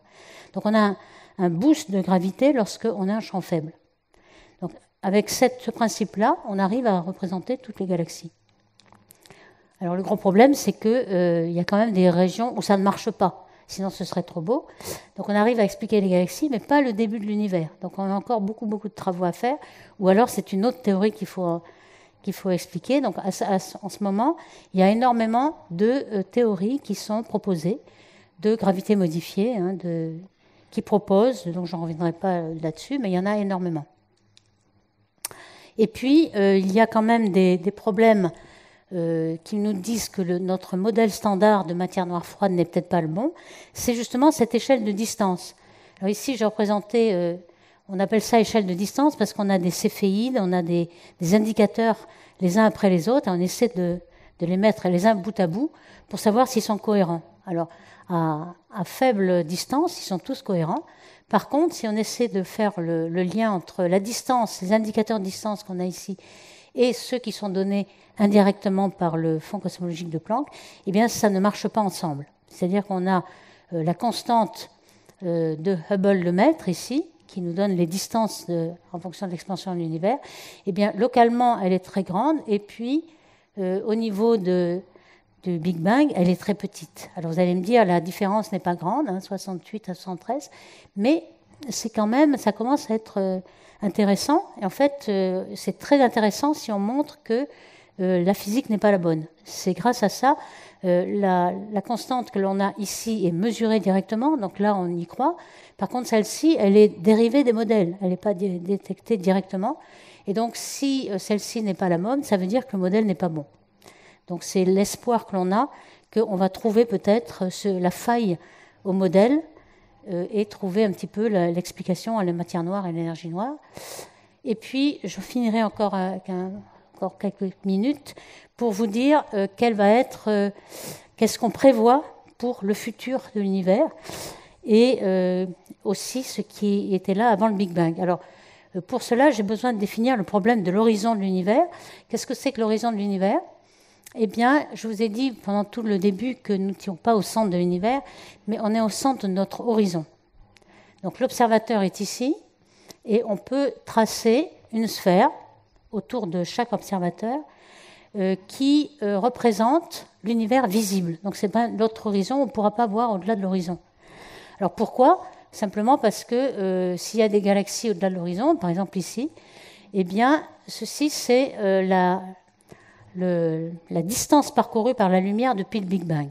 Donc, on a un boost de gravité lorsqu'on a un champ faible. Donc, avec ce principe-là, on arrive à représenter toutes les galaxies. Alors, le gros problème, c'est qu'il y a quand même des régions où ça ne marche pas. Sinon, ce serait trop beau. Donc, on arrive à expliquer les galaxies, mais pas le début de l'univers. Donc, on a encore beaucoup de travaux à faire. Ou alors, c'est une autre théorie qu'il faut expliquer. Donc, en ce moment, il y a énormément de théories qui sont proposées, de gravité modifiée, qui proposent, donc je ne reviendrai pas là-dessus, mais il y en a énormément. Et puis, il y a quand même des problèmes qui nous disent que notre modèle standard de matière noire froide n'est peut-être pas le bon. C'est justement cette échelle de distance. Alors ici, j'ai représenté, on appelle ça échelle de distance parce qu'on a des céphéides, on a des indicateurs les uns après les autres, et on essaie de les mettre les uns bout à bout pour savoir s'ils sont cohérents. Alors, à faible distance, ils sont tous cohérents. Par contre, si on essaie de faire le lien entre la distance, les indicateurs de distance qu'on a ici, et ceux qui sont donnés indirectement par le fond cosmologique de Planck, eh bien, ça ne marche pas ensemble. C'est-à-dire qu'on a la constante de Hubble le mètre ici, qui nous donne les distances en fonction de l'expansion de l'univers. Eh bien, localement, elle est très grande, et puis au niveau du Big Bang, elle est très petite. Alors vous allez me dire, la différence n'est pas grande, 68 à 73, mais c'est quand même, ça commence à être intéressant. Et en fait, c'est très intéressant si on montre que la physique n'est pas la bonne. C'est grâce à ça, la constante que l'on a ici est mesurée directement, donc là on y croit. Par contre, celle-ci, elle est dérivée des modèles, elle n'est pas détectée directement. Et donc, si celle-ci n'est pas la bonne, ça veut dire que le modèle n'est pas bon. Donc, c'est l'espoir que l'on a qu'on va trouver peut-être la faille au modèle et trouver un petit peu l'explication à la matière noire et l'énergie noire. Et puis, je finirai encore avec encore quelques minutes pour vous dire qu'est-ce qu'on prévoit pour le futur de l'univers et aussi ce qui était là avant le Big Bang. Alors, pour cela, j'ai besoin de définir le problème de l'horizon de l'univers. Qu'est-ce que c'est que l'horizon de l'univers ? Eh bien, je vous ai dit pendant tout le début que nous n'étions pas au centre de l'univers, mais on est au centre de notre horizon. Donc l'observateur est ici, et on peut tracer une sphère autour de chaque observateur qui représente l'univers visible. Donc c'est pas l'autre horizon, on ne pourra pas voir au-delà de l'horizon. Alors pourquoi ? Simplement parce que s'il y a des galaxies au-delà de l'horizon, par exemple ici, eh bien ceci c'est la distance parcourue par la lumière depuis le Big Bang.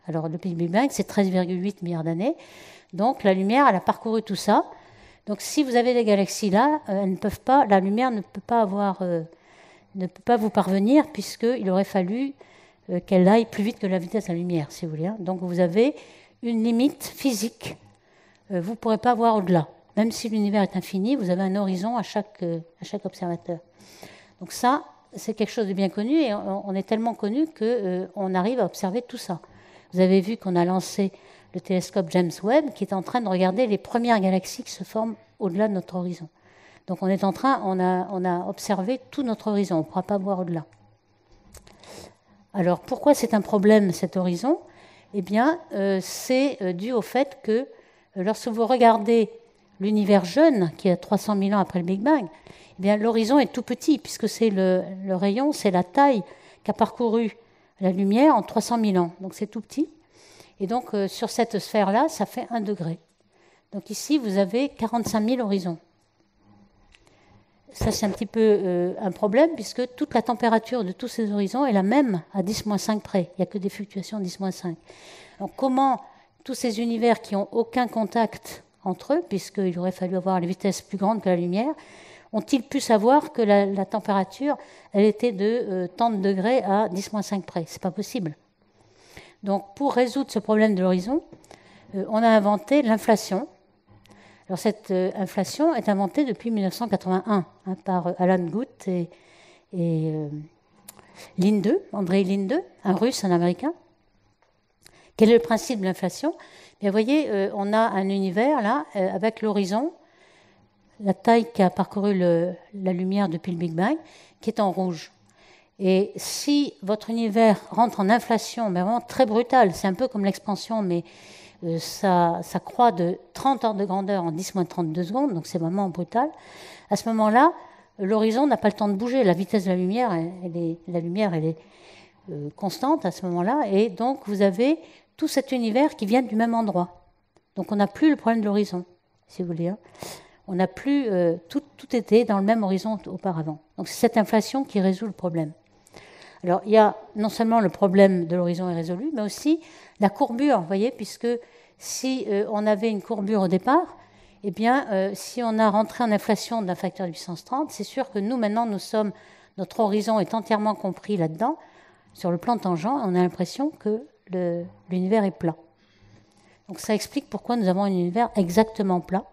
Alors depuis le Big Bang, c'est 13,8 milliards d'années. Donc la lumière, elle a parcouru tout ça. Donc si vous avez des galaxies là, elles ne peuvent pas, la lumière ne peut pas vous parvenir puisqu'il aurait fallu qu'elle aille plus vite que la vitesse de la lumière, si vous voulez. Donc vous avez une limite physique. Vous ne pourrez pas voir au-delà. Même si l'univers est infini, vous avez un horizon à chaque observateur. Donc ça, c'est quelque chose de bien connu et on est tellement connu qu'on arrive à observer tout ça. Vous avez vu qu'on a lancé le télescope James Webb qui est en train de regarder les premières galaxies qui se forment au-delà de notre horizon. Donc on a observé tout notre horizon, on ne pourra pas voir au-delà. Alors pourquoi c'est un problème cet horizon ? Eh bien c'est dû au fait que lorsque vous regardez l'univers jeune, qui est à 300 000 ans après le Big Bang, eh bien l'horizon est tout petit puisque c'est le rayon, c'est la taille qu'a parcouru la lumière en 300 000 ans. Donc c'est tout petit. Et donc, sur cette sphère-là, ça fait 1 degré. Donc ici, vous avez 45 000 horizons. Ça, c'est un petit peu un problème, puisque toute la température de tous ces horizons est la même à 10-5 près. Il n'y a que des fluctuations 10-5. Donc, comment tous ces univers qui n'ont aucun contact entre eux, puisqu'il aurait fallu avoir les vitesses plus grandes que la lumière, ont-ils pu savoir que la température, elle était de tant de degrés à 10-5 près ? Ce n'est pas possible. Donc, pour résoudre ce problème de l'horizon, on a inventé l'inflation. Alors, cette inflation est inventée depuis 1981 par Alan Guth et Linde, Andrei Linde, un Russe, un Américain. Quel est le principe de l'inflation ? Bien, vous voyez, on a un univers là avec l'horizon, la taille qu'a parcouru la lumière depuis le Big Bang, qui est en rouge. Et si votre univers rentre en inflation, mais vraiment très brutale, c'est un peu comme l'expansion, mais ça croît de 30 ordres de grandeur en 10-32 secondes, donc c'est vraiment brutal. À ce moment-là, l'horizon n'a pas le temps de bouger. La vitesse de la lumière, elle est constante à ce moment-là, et donc vous avez tout cet univers qui vient du même endroit. Donc on n'a plus le problème de l'horizon, si vous voulez. Hein. On n'a plus... tout était dans le même horizon auparavant. Donc c'est cette inflation qui résout le problème. Alors, il y a non seulement le problème de l'horizon est résolu, mais aussi la courbure, vous voyez, puisque si on avait une courbure au départ, eh bien, si on a rentré en inflation d'un facteur de puissance 30, c'est sûr que nous, maintenant, notre horizon est entièrement compris là-dedans. Sur le plan tangent, on a l'impression que l'univers est plat. Donc, ça explique pourquoi nous avons un univers exactement plat.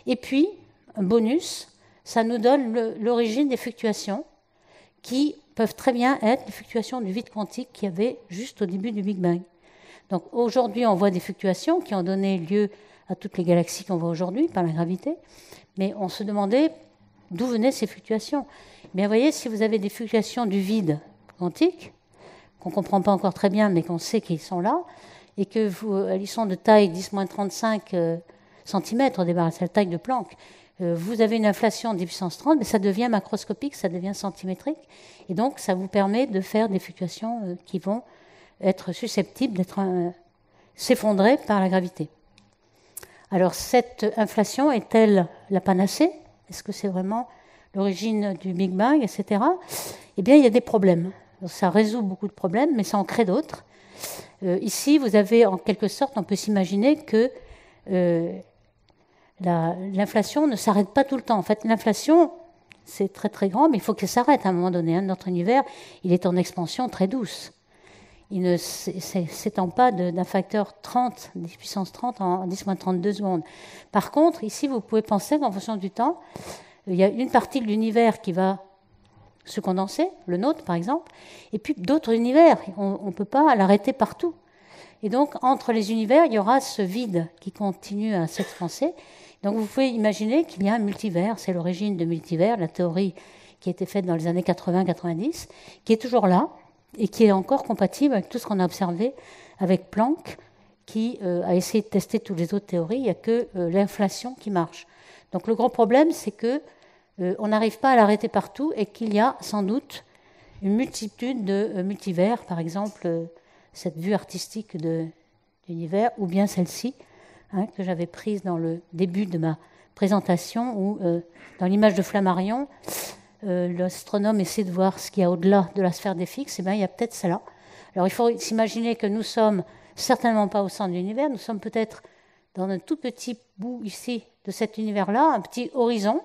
Et puis, un bonus, ça nous donne l'origine des fluctuations qui peuvent très bien être les fluctuations du vide quantique qu'il y avait juste au début du Big Bang. Donc aujourd'hui, on voit des fluctuations qui ont donné lieu à toutes les galaxies qu'on voit aujourd'hui par la gravité, mais on se demandait d'où venaient ces fluctuations. Bien, vous voyez, si vous avez des fluctuations du vide quantique, qu'on ne comprend pas encore très bien, mais qu'on sait qu'ils sont là, et qu'ils sont de taille 10-35 cm au départ, c'est la taille de Planck, vous avez une inflation de puissance 30, mais ça devient macroscopique, ça devient centimétrique, et donc ça vous permet de faire des fluctuations qui vont être susceptibles d'être s'effondrer par la gravité. Alors cette inflation est-elle la panacée ? Est-ce que c'est vraiment l'origine du Big Bang, etc. Eh bien, il y a des problèmes. Donc, ça résout beaucoup de problèmes, mais ça en crée d'autres. Ici, vous avez en quelque sorte, on peut s'imaginer que l'inflation ne s'arrête pas tout le temps. En fait, l'inflation, c'est très très grand, mais il faut qu'elle s'arrête à un moment donné. Notre univers, il est en expansion très douce. Il ne s'étend pas d'un facteur 30, 10 puissance 30 en 10-32 secondes. Par contre, ici, vous pouvez penser qu'en fonction du temps, il y a une partie de l'univers qui va ce condensé, le nôtre par exemple, et puis d'autres univers. On ne peut pas l'arrêter partout. Et donc, entre les univers, il y aura ce vide qui continue à s'expanser. Donc, vous pouvez imaginer qu'il y a un multivers. C'est l'origine de multivers, la théorie qui a été faite dans les années 80-90, qui est toujours là et qui est encore compatible avec tout ce qu'on a observé avec Planck, qui a essayé de tester toutes les autres théories. Il n'y a que l'inflation qui marche. Donc, le gros problème, c'est que on n'arrive pas à l'arrêter partout et qu'il y a sans doute une multitude de multivers, par exemple cette vue artistique de l'univers, ou bien celle-ci, que j'avais prise dans le début de ma présentation, où dans l'image de Flammarion, l'astronome essaie de voir ce qu'il y a au-delà de la sphère des fixes, et bien il y a peut-être cela. Alors il faut s'imaginer que nous sommes certainement pas au centre de l'univers, nous sommes peut-être dans un tout petit bout ici de cet univers-là, un petit horizon.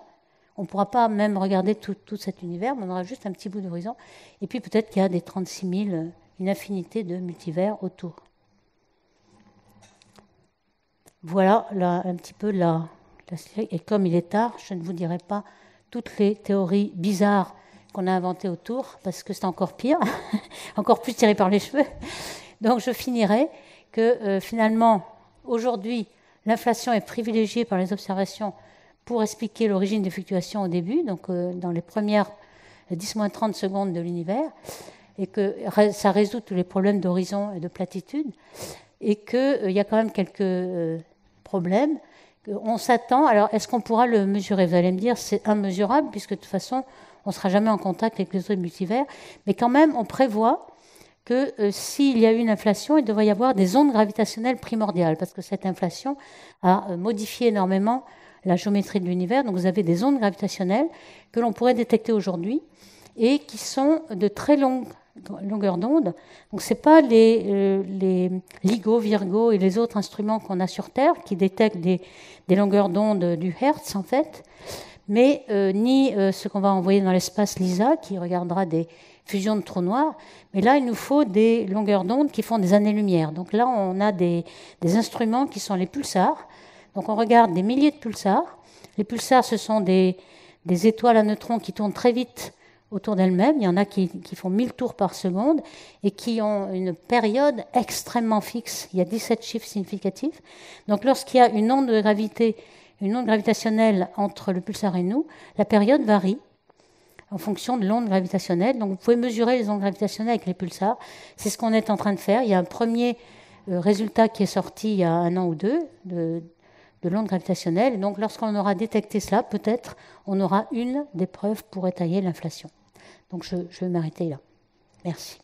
On ne pourra pas même regarder tout cet univers, mais on aura juste un petit bout d'horizon. Et puis peut-être qu'il y a des 36 000, une infinité de multivers autour. Voilà un petit peu la série. Et comme il est tard, je ne vous dirai pas toutes les théories bizarres qu'on a inventées autour, parce que c'est encore pire, encore plus tiré par les cheveux. Donc je finirai que finalement, aujourd'hui, l'inflation est privilégiée par les observations pour expliquer l'origine des fluctuations au début, donc dans les premières 10-30 secondes de l'univers, et que ça résout tous les problèmes d'horizon et de platitude, et qu'il y a quand même quelques problèmes. On s'attend, alors est-ce qu'on pourra le mesurer? Vous allez me dire, c'est immesurable, puisque de toute façon, on ne sera jamais en contact avec les autres multivers, mais quand même, on prévoit que s'il y a eu une inflation, il devrait y avoir des ondes gravitationnelles primordiales, parce que cette inflation a modifié énormément la géométrie de l'univers. Donc vous avez des ondes gravitationnelles que l'on pourrait détecter aujourd'hui et qui sont de très longues longueurs d'onde. Donc ce n'est pas les LIGO, Virgo et les autres instruments qu'on a sur Terre qui détectent des longueurs d'onde du Hertz en fait, mais ni ce qu'on va envoyer dans l'espace LISA qui regardera des fusions de trous noirs. Mais là, il nous faut des longueurs d'onde qui font des années-lumière. Donc là, on a des instruments qui sont les pulsars. Donc on regarde des milliers de pulsars. Les pulsars, ce sont des étoiles à neutrons qui tournent très vite autour d'elles-mêmes. Il y en a qui font 1000 tours par seconde et qui ont une période extrêmement fixe. Il y a 17 chiffres significatifs. Donc lorsqu'il y a une onde de gravité, une onde gravitationnelle entre le pulsar et nous, la période varie en fonction de l'onde gravitationnelle. Donc vous pouvez mesurer les ondes gravitationnelles avec les pulsars. C'est ce qu'on est en train de faire. Il y a un premier résultat qui est sorti il y a 1 an ou 2 de l'onde gravitationnelle. Donc lorsqu'on aura détecté cela, peut-être on aura une des preuves pour étayer l'inflation. Donc je vais m'arrêter là. Merci.